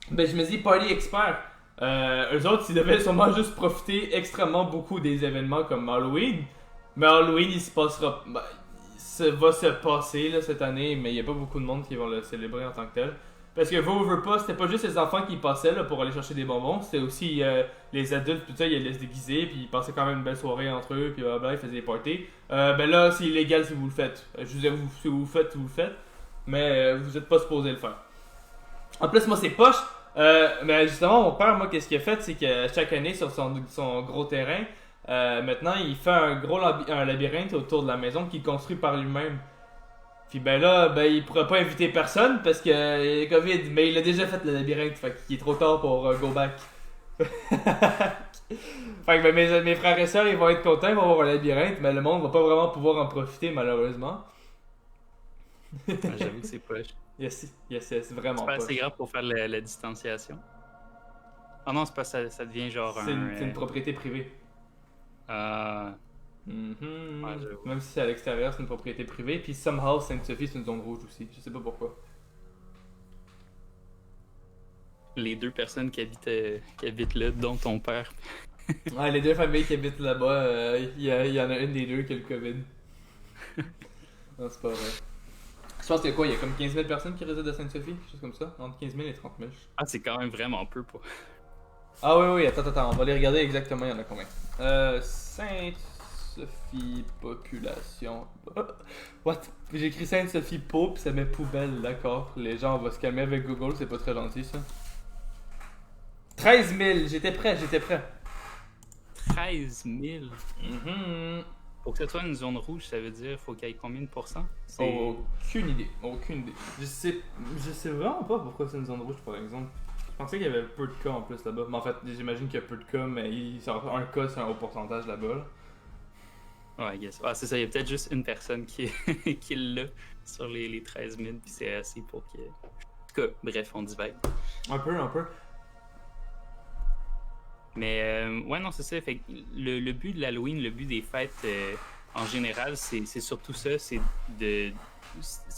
Ben je me dis, Party Expert, eux autres, ils devaient sûrement juste profiter extrêmement beaucoup des événements comme Halloween. Mais Halloween, il se passera. Ben, ça va se passer là, cette année, mais il n'y a pas beaucoup de monde qui vont le célébrer en tant que tel. Parce que veut pas, c'était pas juste les enfants qui passaient là, pour aller chercher des bonbons, c'était aussi les adultes, tout ça, ils allaient se déguiser, puis ils passaient quand même une belle soirée entre eux, puis blablabla, ils faisaient des parties. Ben là, c'est illégal si vous le faites. Je vous dis, si vous le faites, vous le faites, mais vous êtes pas supposé le faire. En plus, moi, c'est poche. Mais justement, mon père, moi, qu'est-ce qu'il a fait, c'est que chaque année, sur son gros terrain, maintenant, il fait un labyrinthe autour de la maison qu'il construit par lui-même. Puis ben là, ben il pourra pas inviter personne parce que y a COVID, mais il a déjà fait le labyrinthe, fait qu'il est trop tard pour go back. Fait que ben, mes frères et sœurs, ils vont être contents, ils vont avoir un labyrinthe, mais le monde va pas vraiment pouvoir en profiter malheureusement. J'avoue que c'est poche. Yes, vraiment C'est pas pas. assez grave pour faire la distanciation. Ah non, c'est pas ça, ça devient genre C'est une propriété privée. Ouais, Même si c'est à l'extérieur, c'est une propriété privée. Puis somehow, Sainte-Sophie, c'est une zone rouge aussi. Je sais pas pourquoi. les deux personnes qui habitent là, dont ton père. Ouais, les deux familles qui habitent là-bas, il y en a une des deux qui a le COVID. Non, c'est pas vrai. Je pense qu'il y a quoi? Il y a comme 15 000 personnes qui résident à Sainte-Sophie, quelque chose comme ça? Entre 15 000 et 30 000. Ah, c'est quand même vraiment peu pour. Ah oui, attends, on va les regarder exactement, il y en a combien? Sainte-Sophie, population. What? J'ai écrit Sainte-Sophie Po, pis ça met poubelle, d'accord. Les gens, on va se calmer avec Google, c'est pas très gentil ça. 13 000, j'étais prêt. 13 000? Pour que ce soit une zone rouge, ça veut dire faut qu'il y ait combien de pourcents? Aucune idée. Je sais vraiment pas pourquoi c'est une zone rouge par exemple. Je pensais qu'il y avait peu de cas en plus là-bas. Mais en fait, j'imagine qu'il y a peu de cas, mais un cas c'est un haut pourcentage là-bas. Ouais, I guess. Ah, c'est ça, il y a peut-être juste une personne qui l'a sur les 13 000, puis c'est assez pour que. En tout cas, bref, on divague. Un peu. Mais ouais, non, c'est ça. Fait que le but de l'Halloween, le but des fêtes en général, c'est surtout ça. C'est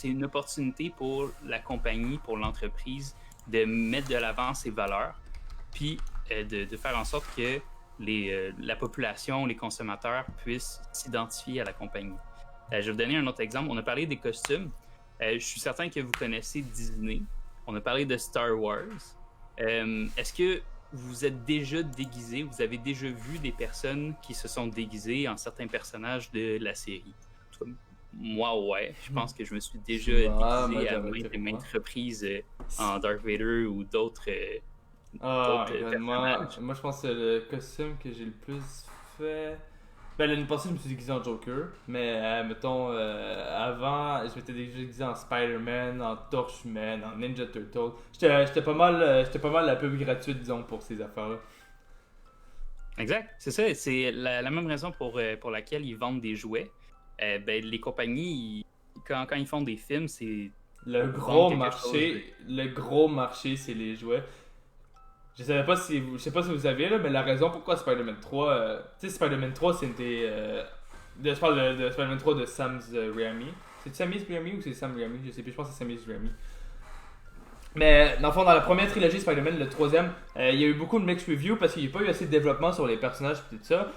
une opportunité pour la compagnie, pour l'entreprise, de mettre de l'avant ses valeurs, puis de faire en sorte que la population, les consommateurs puissent s'identifier à la compagnie. Je vais vous donner un autre exemple. On a parlé des costumes. Je suis certain que vous connaissez Disney. On a parlé de Star Wars. Est-ce que vous êtes déjà déguisé, vous avez déjà vu des personnes qui se sont déguisées en certains personnages de la série? En tout cas, moi, ouais. Je pense que je me suis déjà déguisé à maintes reprises en Darth Vader ou d'autres personnages. Moi, je pense que le costume que j'ai le plus fait... Ben, l'année passée, je me suis déguisé en Joker, mais mettons, avant, je m'étais déguisé en Spider-Man, en Torchman, en Ninja Turtle. J'étais pas mal la pub gratuite, disons, pour ces affaires-là. Exact, c'est ça. C'est la même raison pour laquelle ils vendent des jouets. Ben, les compagnies, quand ils font des films, c'est... Le gros marché, c'est les jouets. Je sais pas si vous savez là, mais la raison pourquoi Spider-Man 3, tu sais Spider-Man 3 c'est une des je parle de Spider-Man 3 de Sam Raimi. C'est Sam Raimi ou c'est Sam Raimi? Je sais plus, je pense que c'est Sam Raimi. Mais dans le fond, dans la première trilogie Spider-Man, le troisième, il y a eu beaucoup de mixed reviews parce qu'il n'y a pas eu assez de développement sur les personnages et tout ça.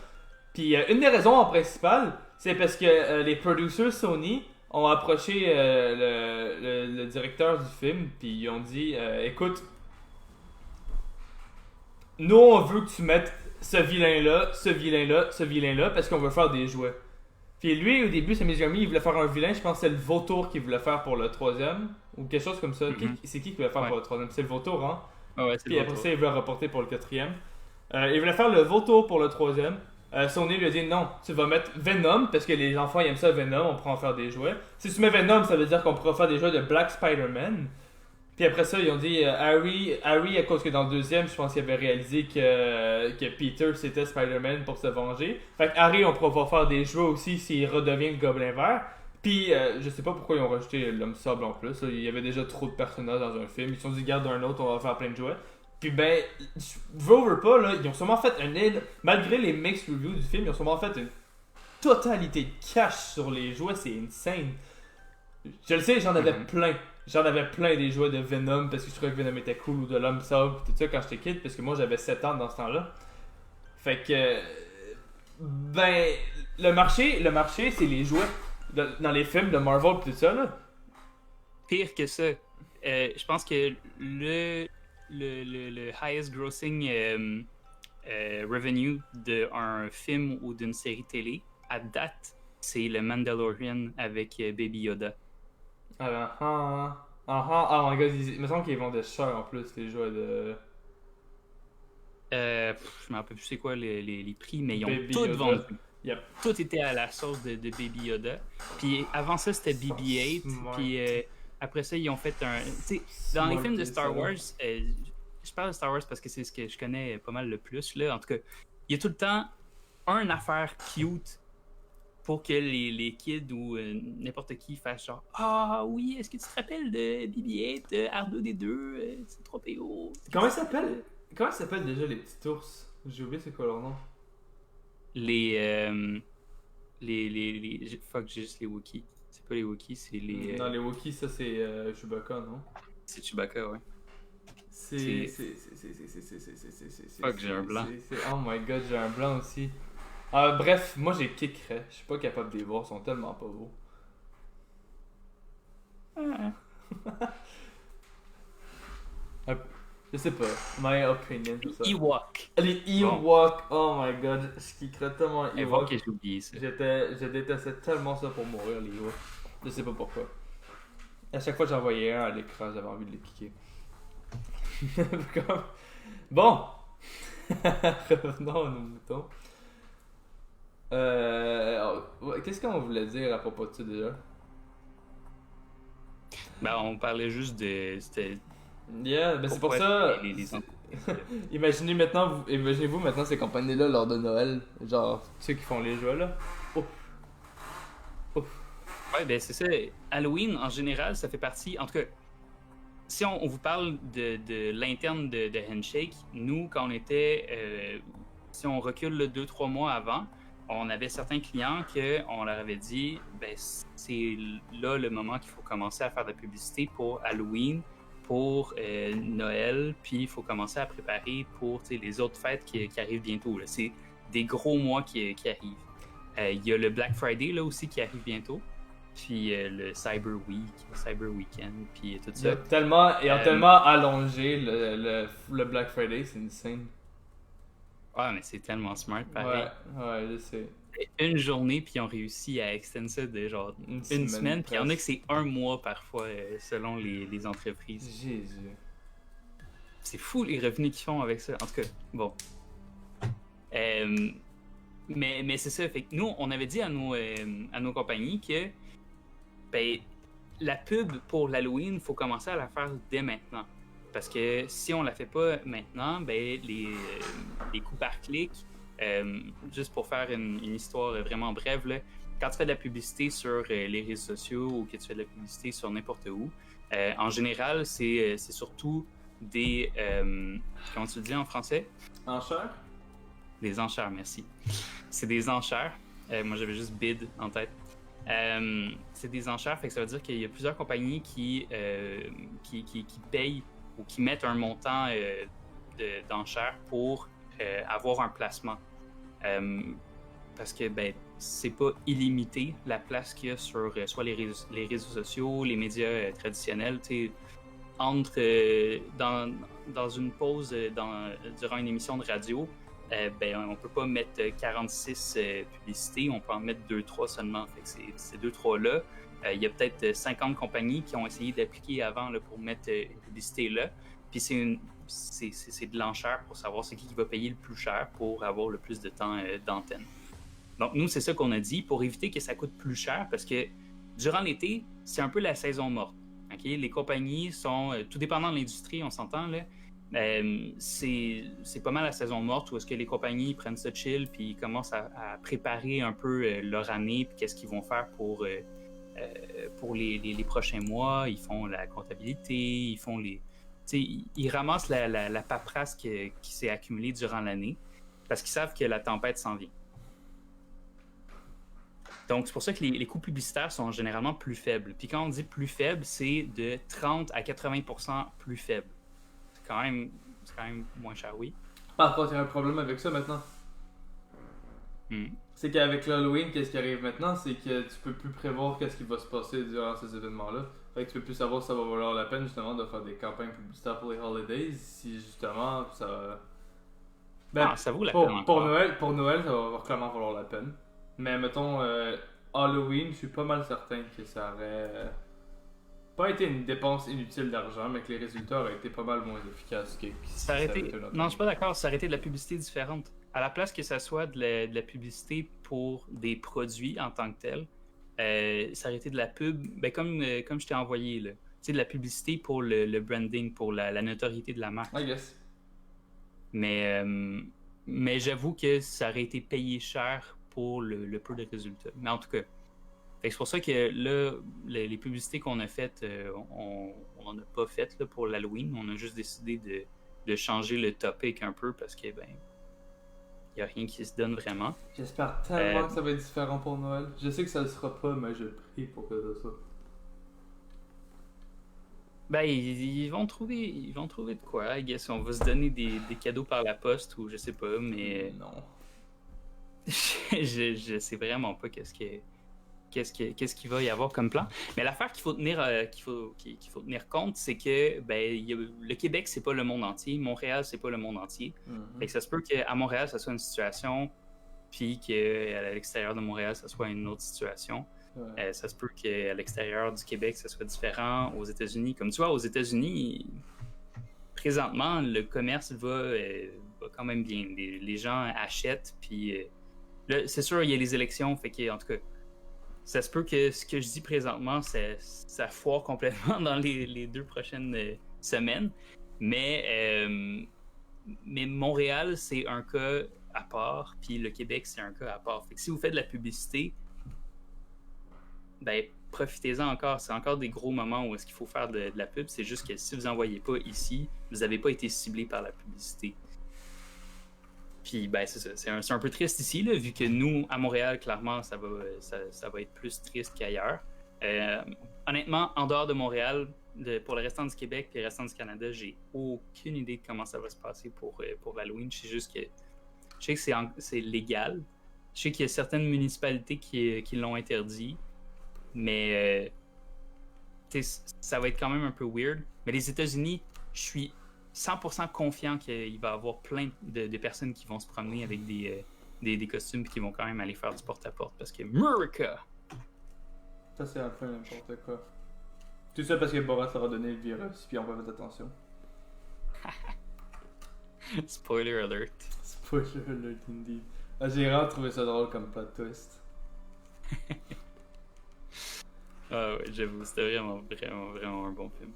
Puis une des raisons en principale, c'est parce que les producers Sony ont approché le directeur du film, puis ils ont dit écoute, nous, on veut que tu mettes ce vilain-là, parce qu'on veut faire des jouets. Puis lui, au début, Sam Raimi, il voulait faire un vilain, je pense que c'est le vautour qu'il voulait faire pour le troisième, ou quelque chose comme ça. C'est qui voulait faire pour le troisième? C'est le vautour, hein? Ouais, c'est Puis après ça, il voulait reporter pour le quatrième. Il voulait faire le vautour pour le troisième. Sony lui a dit non, tu vas mettre Venom parce que les enfants ils aiment ça Venom, on pourra en faire des jouets. Si tu mets Venom, ça veut dire qu'on pourra faire des jouets de Black Spider-Man. Puis après ça, ils ont dit Harry, à cause que dans le deuxième, je pense qu'il avait réalisé que Peter c'était Spider-Man pour se venger. Fait que Harry, on pourra faire des jouets aussi s'il redevient le Gobelin Vert. Puis je sais pas pourquoi ils ont rajouté l'Homme Sable en plus. Il y avait déjà trop de personnages dans un film. Ils se sont dit, garde un autre, on va faire plein de jouets. Puis ben, veux pas, là, ils ont sûrement fait malgré les mixed reviews du film, ils ont sûrement fait une totalité de cash sur les jouets, c'est insane. Je le sais, j'en avais plein. J'en avais plein des jouets de Venom parce que je trouvais que Venom était cool ou de l'Homme Sable tout ça quand j'étais kid parce que moi j'avais 7 ans dans ce temps-là. Fait que ben le marché c'est les jouets dans les films de Marvel et tout ça là. Pire que ça, je pense que le highest grossing revenue d'un film ou d'une série télé à date, c'est le Mandalorian avec Baby Yoda. Oh my god, il me semble qu'ils vendent cher en plus les jouets de. Je me rappelle plus c'est quoi les prix, mais ils ont Baby tout Yoda. vendu. Yep. Tout était à la sauce de Baby Yoda. Puis avant ça, c'était BB-8. Puis après ça, ils ont fait un. Tu sais, dans les films de Star Wars, je parle de Star Wars parce que c'est ce que je connais pas mal le plus. Là. En tout cas, il y a tout le temps une affaire cute pour que les kids ou n'importe qui fasse genre ah oui, est-ce que tu te rappelles de BB-8, R2D2, c'est trop PO. Comment ça s'appelle déjà les petits ours? J'ai oublié c'est quoi leur nom. Fuck, j'ai juste les Wookiees. C'est pas les Wookiees, c'est les. Non, les Wookiees, ça c'est Chewbacca, non? C'est Chewbacca, ouais. C'est. Fuck, j'ai un blanc. Oh my god, j'ai un blanc aussi. Bref, moi j'ai Kikret. Je suis pas capable de les voir, ils sont tellement pas beaux. Je sais pas, my opinion sur ça. Ewok. Les Ewok, oh my god, je kickerais tellement les Ewok. Ewok. J'ai oublié ça. Je détestais tellement ça pour mourir, les Ewok. Je sais pas pourquoi. À chaque fois que j'en voyais un à l'écran, j'avais envie de les kicker. Bon! Revenons à nos moutons. Qu'est-ce qu'on voulait dire à propos de ça déjà? Ben, on parlait juste de. Yeah, ben c'est pour ça. Imaginez-vous maintenant ces compagnies-là lors de Noël. Genre, ceux qui font les jeux là. Ouf. Ouais, ben c'est ça. Halloween, en général, ça fait partie. En tout cas, si on vous parle de l'interne de Handshake, nous, quand on était. Si on recule 2-3 mois avant, on avait certains clients qu'on leur avait dit ben, c'est là le moment qu'il faut commencer à faire de la publicité pour Halloween, pour Noël, puis il faut commencer à préparer pour les autres fêtes qui arrivent bientôt. Là. C'est des gros mois qui arrivent. Il y a le Black Friday là aussi qui arrive bientôt, puis le Cyber Week, Cyber Weekend, puis tout ça. Ils ont tellement allongé le Black Friday, c'est insane. Ouais, mais c'est tellement smart, pareil. Ouais, je sais. Une journée, puis ils ont réussi à extendre ça de genre une semaine, puis il y en a que c'est un mois parfois, selon les entreprises. Jésus. C'est fou les revenus qu'ils font avec ça. En tout cas, bon. Mais c'est ça, fait que nous, on avait dit à nos compagnies que ben, la pub pour l'Halloween, il faut commencer à la faire dès maintenant. Parce que si on la fait pas maintenant, ben, les coûts par clic, juste pour faire une histoire vraiment brève, là, quand tu fais de la publicité sur les réseaux sociaux ou que tu fais de la publicité sur n'importe où, en général, c'est surtout des... comment tu le dis en français? Enchères? Des enchères, merci. C'est des enchères. Moi, j'avais juste bid en tête. C'est des enchères, fait que ça veut dire qu'il y a plusieurs compagnies qui payent ou qui mettent un montant d'enchères pour avoir un placement. Parce que ben, c'est pas illimité la place qu'il y a sur soit les réseaux sociaux, les médias traditionnels. Entre dans une pause durant une émission de radio, ben, on peut pas mettre 46 publicités, on peut en mettre 2-3 seulement. Fait que ces 2-3-là, il y a peut-être 50 compagnies qui ont essayé d'appliquer avant là, pour mettre une publicité là. Puis c'est c'est de l'enchère pour savoir c'est qui va payer le plus cher pour avoir le plus de temps d'antenne. Donc, nous, c'est ça qu'on a dit pour éviter que ça coûte plus cher parce que durant l'été, c'est un peu la saison morte. Okay? Les compagnies sont, tout dépendant de l'industrie, on s'entend, là, c'est pas mal la saison morte où est-ce que les compagnies prennent ça chill puis ils commencent à préparer un peu leur année puis qu'est-ce qu'ils vont faire pour les prochains mois. Ils font la comptabilité, ils font ils ramassent la paperasse qui s'est accumulée durant l'année parce qu'ils savent que la tempête s'en vient. Donc, c'est pour ça que les coûts publicitaires sont généralement plus faibles. Puis quand on dit plus faible, c'est de 30 à 80% plus faible. C'est quand même moins cher, oui. Par contre, il y a un problème avec ça maintenant. Mm. C'est qu'avec l'Halloween, qu'est-ce qui arrive maintenant, c'est que tu peux plus prévoir qu'est-ce qui va se passer durant ces événements-là. Fait que tu peux plus savoir si ça va valoir la peine justement de faire des campagnes publicitaires pour les holidays, si justement ça... ça vaut la peine pour Noël, ça va clairement valoir la peine. Mais mettons, Halloween, je suis pas mal certain que ça aurait pas été une dépense inutile d'argent, mais que les résultats auraient été pas mal moins efficaces que ça aurait été... Non, je suis pas d'accord, ça aurait été de la publicité différente. À la place que ça soit de la publicité pour des produits en tant que tel, ça aurait été de la pub, comme je t'ai envoyé, là. Tu sais, de la publicité pour le branding, pour la notoriété de la marque. I guess. Mais j'avoue que ça aurait été payé cher pour le peu de résultats. Mais en tout cas, c'est pour ça que là, les publicités qu'on a faites, on n'en a pas faites là, pour l'Halloween. On a juste décidé de changer le topic un peu parce que, il n'y a rien qui se donne vraiment. J'espère tellement que ça va être différent pour Noël. Je sais que ça le sera pas, mais je prie pour que ça soit. Ils vont trouver de quoi. I guess on va se donner des cadeaux par la poste ou je sais pas, mais... Non. je sais vraiment pas qu'est-ce qu'il va y avoir comme plan. Mais l'affaire qu'il faut tenir compte, c'est que le Québec, c'est pas le monde entier. Montréal, c'est pas le monde entier. Mm-hmm. Fait que ça se peut qu'à Montréal, ça soit une situation, puis qu'à l'extérieur de Montréal, ça soit une autre situation. Ouais. Ça se peut qu'à l'extérieur du Québec, ça soit différent. Aux États-Unis, comme tu vois, aux États-Unis, présentement, le commerce va quand même bien. Les gens achètent, puis là, c'est sûr, il y a les élections, fait que, en tout cas, ça se peut que ce que je dis présentement, ça foire complètement dans les 2 prochaines semaines. Mais Montréal, c'est un cas à part, puis le Québec, c'est un cas à part. Fait que si vous faites de la publicité, profitez-en encore. C'est encore des gros moments où est-ce qu'il faut faire de la pub. C'est juste que si vous n'en voyez pas ici, vous n'avez pas été ciblé par la publicité. Puis, c'est ça. C'est un peu triste ici, là, vu que nous, à Montréal, clairement, ça va être plus triste qu'ailleurs. Honnêtement, en dehors de Montréal, pour le restant du Québec et le restant du Canada, j'ai aucune idée de comment ça va se passer pour l'Halloween. Je sais juste que c'est légal. Je sais qu'il y a certaines municipalités qui l'ont interdit. Mais ça va être quand même un peu weird. Mais les États-Unis, je suis 100% confiant qu'il va y avoir plein de personnes qui vont se promener avec des costumes et qui vont quand même aller faire du porte-à-porte parce que America! Ça, c'est un peu n'importe quoi. Tout ça parce que Borat leur a donné le virus, puis on va faire attention. Spoiler alert. Spoiler alert, indeed. J'ai vraiment trouvé ça drôle comme plot twist. Ah ouais, j'avoue, c'était vraiment, vraiment, vraiment un bon film.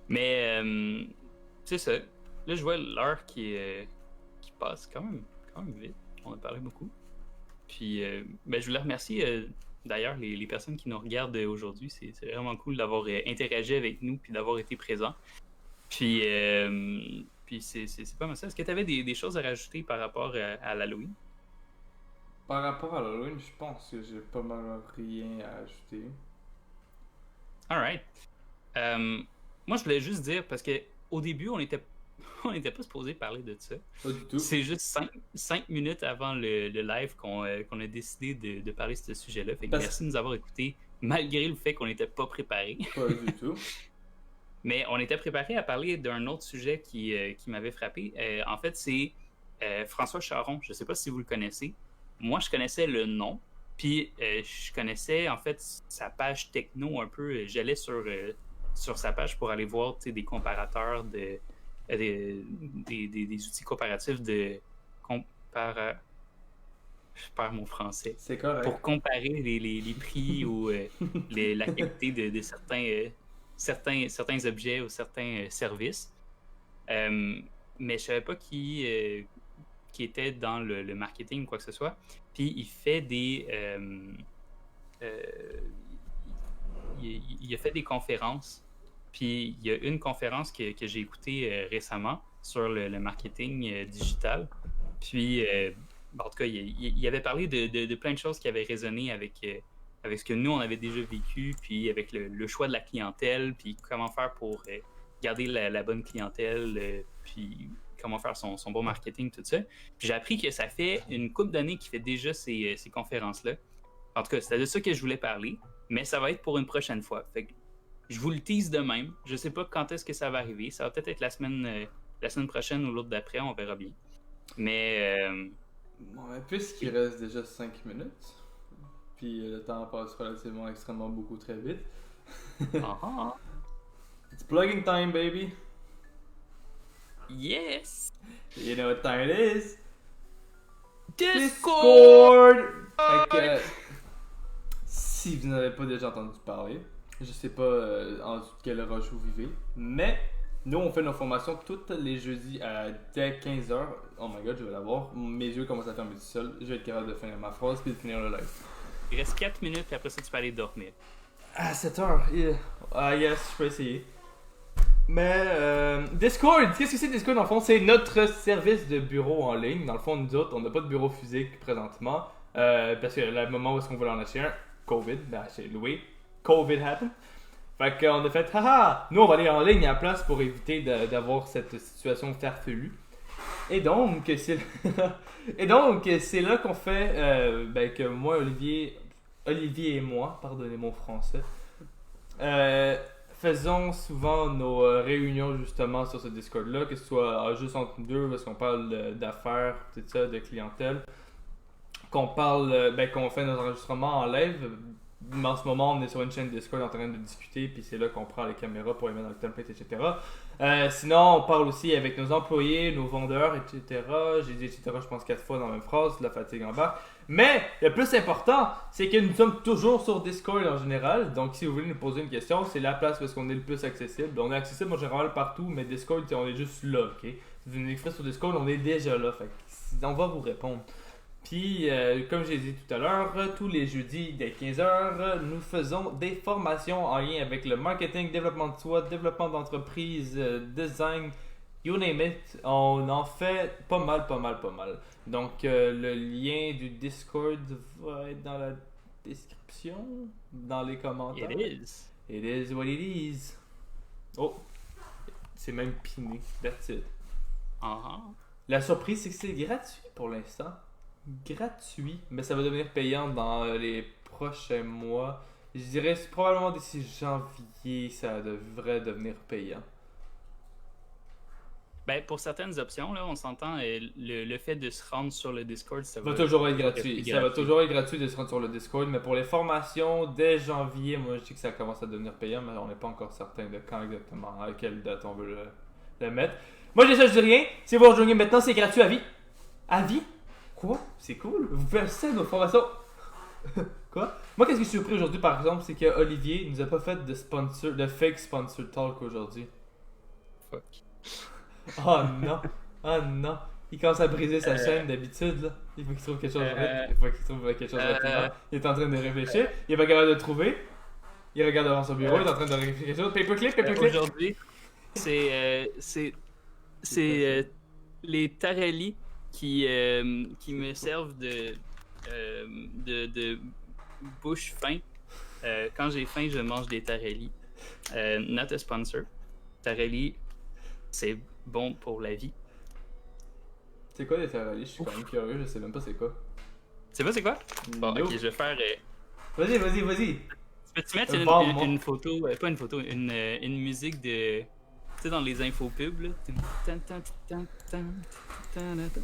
Mais, c'est ça. Là, je vois l'heure qui passe quand même vite. On a parlé beaucoup. Puis, je voulais remercier, d'ailleurs, les personnes qui nous regardent aujourd'hui. C'est vraiment cool d'avoir interagi avec nous puis d'avoir été présents. Puis c'est pas mal ça. Est-ce que tu avais des choses à rajouter par rapport à l'Halloween? Par rapport à l'Halloween, je pense que j'ai pas mal rien à ajouter. Alright. Moi, je voulais juste dire, parce que au début, on était pas supposé parler de ça. Pas du tout. C'est juste 5 minutes avant le live qu'on a décidé de parler de ce sujet-là. Fait que merci de nous avoir écoutés, malgré le fait qu'on n'était pas préparés. Pas du tout. Mais on était préparé à parler d'un autre sujet qui m'avait frappé. En fait, c'est François Charon. Je ne sais pas si vous le connaissez. Moi, je connaissais le nom. Puis, je connaissais, en fait, sa page techno un peu. J'allais sur sa page pour aller voir des comparateurs des outils comparatifs de je perds mon français. C'est correct. Pour comparer les prix ou la qualité de certains objets ou certains services. Mais je savais pas qui était dans le marketing ou quoi que ce soit. Puis il fait il a fait des conférences. Puis il y a une conférence que j'ai écoutée récemment sur le marketing digital. Puis en tout cas, il avait parlé de plein de choses qui avaient résonné avec ce que nous, on avait déjà vécu, puis avec le choix de la clientèle, puis comment faire pour garder la bonne clientèle, puis comment faire son bon marketing, tout ça. Puis j'ai appris que ça fait une couple d'années qu'il fait déjà ces conférences-là. En tout cas, c'était de ça que je voulais parler, mais ça va être pour une prochaine fois. Fait que je vous le tease de même. Je sais pas quand est-ce que ça va arriver. Ça va peut-être être la semaine prochaine ou l'autre d'après, on verra bien. Mais... Bon, puisqu'il reste déjà 5 minutes, puis le temps passe relativement extrêmement beaucoup très vite. It's plugging time, baby! Yes! You know what time it is? Discord! Fait que, si vous n'avez pas déjà entendu parler, je sais pas en dessous de quelle roche vous vivez, mais nous on fait nos formations tous les jeudis dès 15h. Oh my god, je vais l'avoir. Mes yeux commencent à fermer tout seul. Je vais être capable de finir ma phrase puis de finir le live. Il reste 4 minutes et après ça tu peux aller dormir. À 7h, yeah. Yes, je peux essayer. Mais Discord, qu'est-ce que c'est Discord dans le fond? C'est notre service de bureau en ligne. Dans le fond, nous autres, on n'a pas de bureau physique présentement. Parce que le moment où est-ce qu'on voulait en acheter un, COVID, ben c'est loué. COVID happened. Fait qu'on a fait, haha, nous on va aller en ligne à la place pour éviter d'avoir cette situation farfelue. Et donc, c'est là qu'on fait, que moi, Olivier et moi, pardonnez mon français, faisons souvent nos réunions justement sur ce Discord-là, que ce soit juste entre nous deux, parce qu'on parle d'affaires, tout ça, de clientèle, qu'on fait nos enregistrements en live. En ce moment, on est sur une chaîne Discord en train de discuter, puis c'est là qu'on prend les caméras pour les mettre dans le template, etc. Sinon, on parle aussi avec nos employés, nos vendeurs, etc. J'ai dit etc. je pense 4 fois dans la même phrase, la fatigue en bas. Mais le plus important, c'est que nous sommes toujours sur Discord en général. Donc, si vous voulez nous poser une question, c'est la place parce qu'on est le plus accessible. On est accessible en général partout, mais Discord, on est juste là, ok? Si vous venez écrire sur Discord, on est déjà là. Fait que on va vous répondre. Puis, comme j'ai dit tout à l'heure, tous les jeudis dès 15h, nous faisons des formations en lien avec le marketing, développement de soi, développement d'entreprise, design, you name it. On en fait pas mal. Donc, le lien du Discord va être dans la description, dans les commentaires. It is what it is. Oh, c'est même piné. That's it. La surprise, c'est que c'est gratuit pour l'instant. Gratuit, mais ça va devenir payant dans les prochains mois. Je dirais probablement d'ici janvier, ça devrait devenir payant. Ben, pour certaines options, là, on s'entend, le fait de se rendre sur le Discord, ça va toujours être gratuit. Ça va toujours être gratuit de se rendre sur le Discord, mais pour les formations, dès janvier, moi je dis que ça commence à devenir payant, mais on n'est pas encore certain de quand exactement, à quelle date on veut le mettre. Moi je dis rien, si vous rejoignez maintenant, c'est gratuit à vie. À vie? Quoi? C'est cool. Vous pouvez assister à nos formations. Quoi? Moi, qu'est-ce que je suis surpris aujourd'hui, par exemple, c'est que Olivier nous a pas fait de fake sponsor talk aujourd'hui. Fuck. Oh non. Oh non. Il commence à briser sa chaîne d'habitude, là. Il faut qu'il trouve quelque chose rapidement. Il est en train de réfléchir. Il est pas capable de trouver. Il regarde devant son bureau. Il est en train de réfléchir quelque chose. Paperclip. Aujourd'hui, c'est les Tarelli qui me servent de bouche faim. Quand j'ai faim, je mange des Tarelli. Not a sponsor. Tarelli, c'est bon pour la vie. C'est quoi les Tarelli? Je suis quand même curieux, je sais même pas c'est quoi. Tu sais pas c'est quoi? Bon, ok, je vais faire... Vas-y. Peux-tu mettre une photo, pas une photo, une musique de... Tu sais, dans les infopubs, là.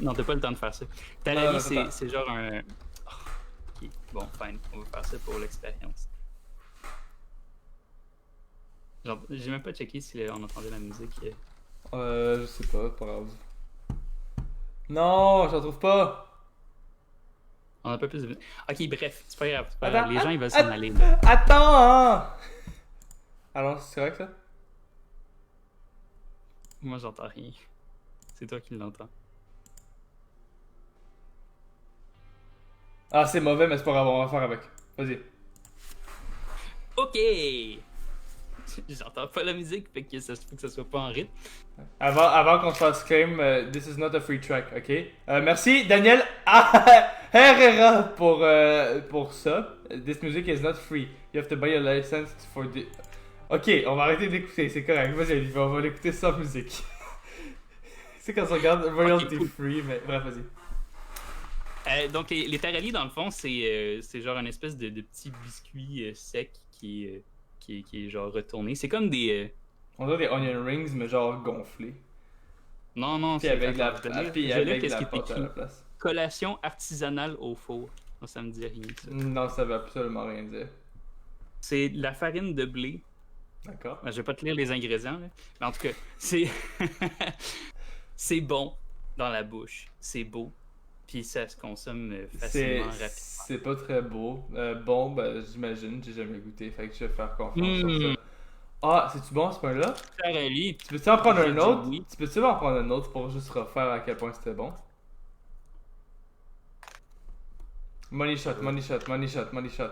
Non, t'as pas le temps de faire ça. Tarelli, c'est genre un... Ok, bon, fine. On va faire ça pour l'expérience. Genre, j'ai même pas checké si on entendait la musique. Je sais pas grave. Non, j'en trouve pas. On a un peu plus de... Ok, bref, c'est pas grave. Attends, Les gens, ils veulent s'en aller. Là. Attends, hein! Alors, c'est correct ça? Moi, j'entends rien. C'est toi qui l'entends. Ah, c'est mauvais, mais c'est pas grave, on va faire avec. Vas-y. Ok! J'entends pas la musique, fait que ça se peut que ça soit pas en rythme. Avant qu'on se fasse claim, this is not a free track, ok? Merci, Daniel Herrera pour ça. This music is not free. You have to buy a license for the... Ok, on va arrêter d'écouter, c'est correct. Vas-y, Olivier, on va l'écouter sans musique. C'est quand on regarde royalty cool. free, mais bref, vas-y. Donc, les tarallis, dans le fond, c'est genre une espèce de petit biscuit sec qui est genre retourné. C'est comme des... On a des onion rings, mais genre gonflés. Non, Puis c'est... avec la, Attends, je puis vais lire avec qu'est-ce la qui est pâte à écrit. la place. Collation artisanale au four. Non, ça me dit rien, ça. Non, ça veut absolument rien dire. C'est de la farine de blé. D'accord. Je vais pas te lire les ingrédients, là. Mais en tout cas, c'est... c'est bon dans la bouche. C'est beau. Puis ça se consomme facilement, rapidement. C'est pas très beau. Bon, ben j'imagine, j'ai jamais goûté, fait que je vais faire confiance sur ça. Ah, c'est-tu bon ce pain-là? Taralli. Tu peux-tu en prendre J'ai un dit autre? oui. Tu peux-tu en prendre un autre pour juste refaire à quel point c'était bon? Money shot, money shot, money shot, money shot.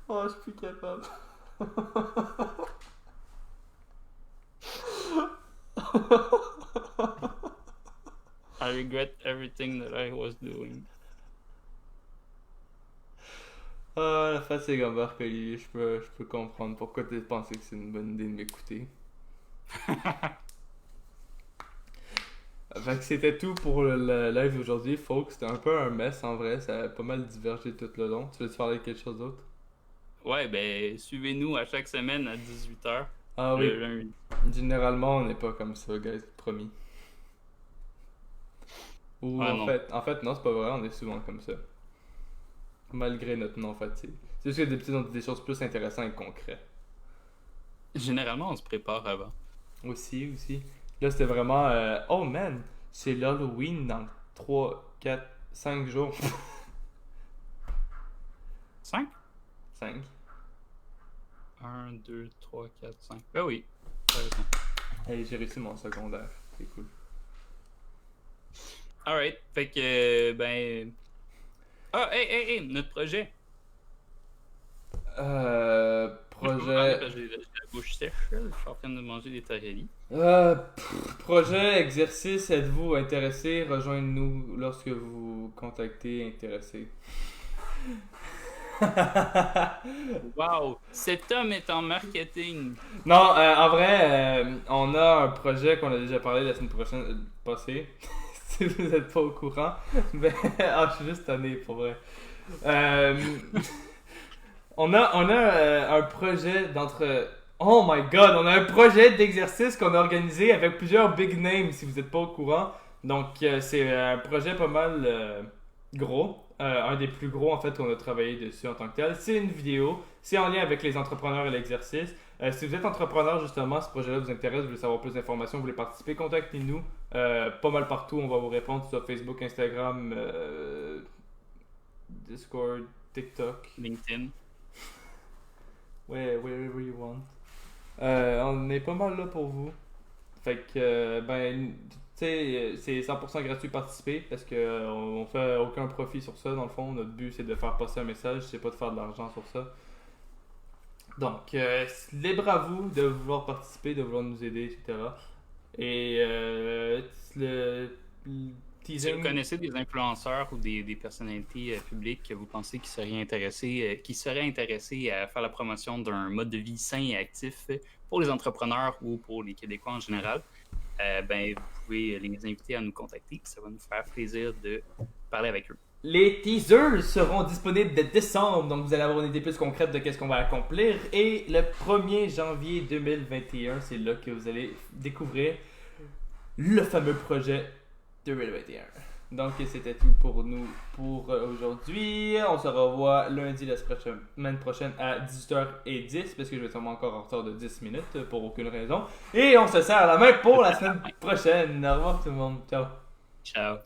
Oh, je suis plus capable. I regret everything that I was doing. Ah, la fatigue embarque, Olivier. Je peux comprendre pourquoi tu pensais que c'est une bonne idée de m'écouter. Fait que c'était tout pour le live d'aujourd'hui, folks. C'était un peu un mess en vrai. Ça a pas mal divergé tout le long. Tu veux-tu parler de quelque chose d'autre? Ouais, ben, suivez-nous à chaque semaine à 18h. Ah oui. Le lundi. Généralement, on n'est pas comme ça, guys. Promis. Ou Ah, en non. fait, non, c'est pas vrai. On est souvent comme ça. Malgré notre nom fatigue. C'est juste que d'habitude, on dit des choses plus intéressantes et concrètes. Généralement, on se prépare avant. Aussi. Là, c'était vraiment... Oh man, c'est l'Halloween dans 3, 4, 5 jours. 5? 5. 1, 2, 3, 4, 5. Ben oui. T'as raison. Hey, j'ai réussi mon secondaire. C'est cool. Alright. Fait que, ben. Ah, hey, notre projet. Projet... J'ai la bouche sèche, là. Je suis en train de manger des tarellis. Projet, exercice, êtes-vous intéressé? Rejoignez-nous lorsque vous contactez intéressé. Wow! Cet homme est en marketing. Non, en vrai, on a un projet qu'on a déjà parlé la semaine prochaine passée. Si vous n'êtes pas au courant. Mais, je suis juste tanné pour vrai. On a un projet Oh my god, on a un projet d'exercice qu'on a organisé avec plusieurs big names si vous n'êtes pas au courant. Donc c'est un projet pas mal gros. Un des plus gros en fait qu'on a travaillé dessus en tant que tel. C'est une vidéo, c'est en lien avec les entrepreneurs et l'exercice. Si vous êtes entrepreneur justement, ce projet-là vous intéresse, vous voulez savoir plus d'informations, vous voulez participer, contactez-nous. Pas mal partout, on va vous répondre sur Facebook, Instagram, Discord, TikTok. LinkedIn. Ouais, wherever you want. On est pas mal là pour vous. Fait que, ben, tu sais, c'est 100% gratuit de participer parce que on fait aucun profit sur ça. Dans le fond, notre but c'est de faire passer un message, c'est pas de faire de l'argent sur ça. Donc, libre à vous de vouloir participer, de vouloir nous aider, etc. Et le Si teasing. vous connaissez des influenceurs ou des personnalités publiques que vous pensez qui seraient intéressés à faire la promotion d'un mode de vie sain et actif pour les entrepreneurs ou pour les Québécois en général, ben, vous pouvez les inviter à nous contacter. Ça va nous faire plaisir de parler avec eux. les teasers seront disponibles dès décembre, donc vous allez avoir une idée plus concrète de qu'est-ce qu'on va accomplir. Et le 1er janvier 2021, c'est là que vous allez découvrir le fameux projet 2021. Donc c'était tout pour nous pour aujourd'hui. On se revoit lundi la semaine prochaine à 18h10 parce que je vais sûrement encore en retard de 10 minutes pour aucune raison. Et on se serre la main pour la semaine prochaine. Au revoir tout le monde. Ciao. Ciao.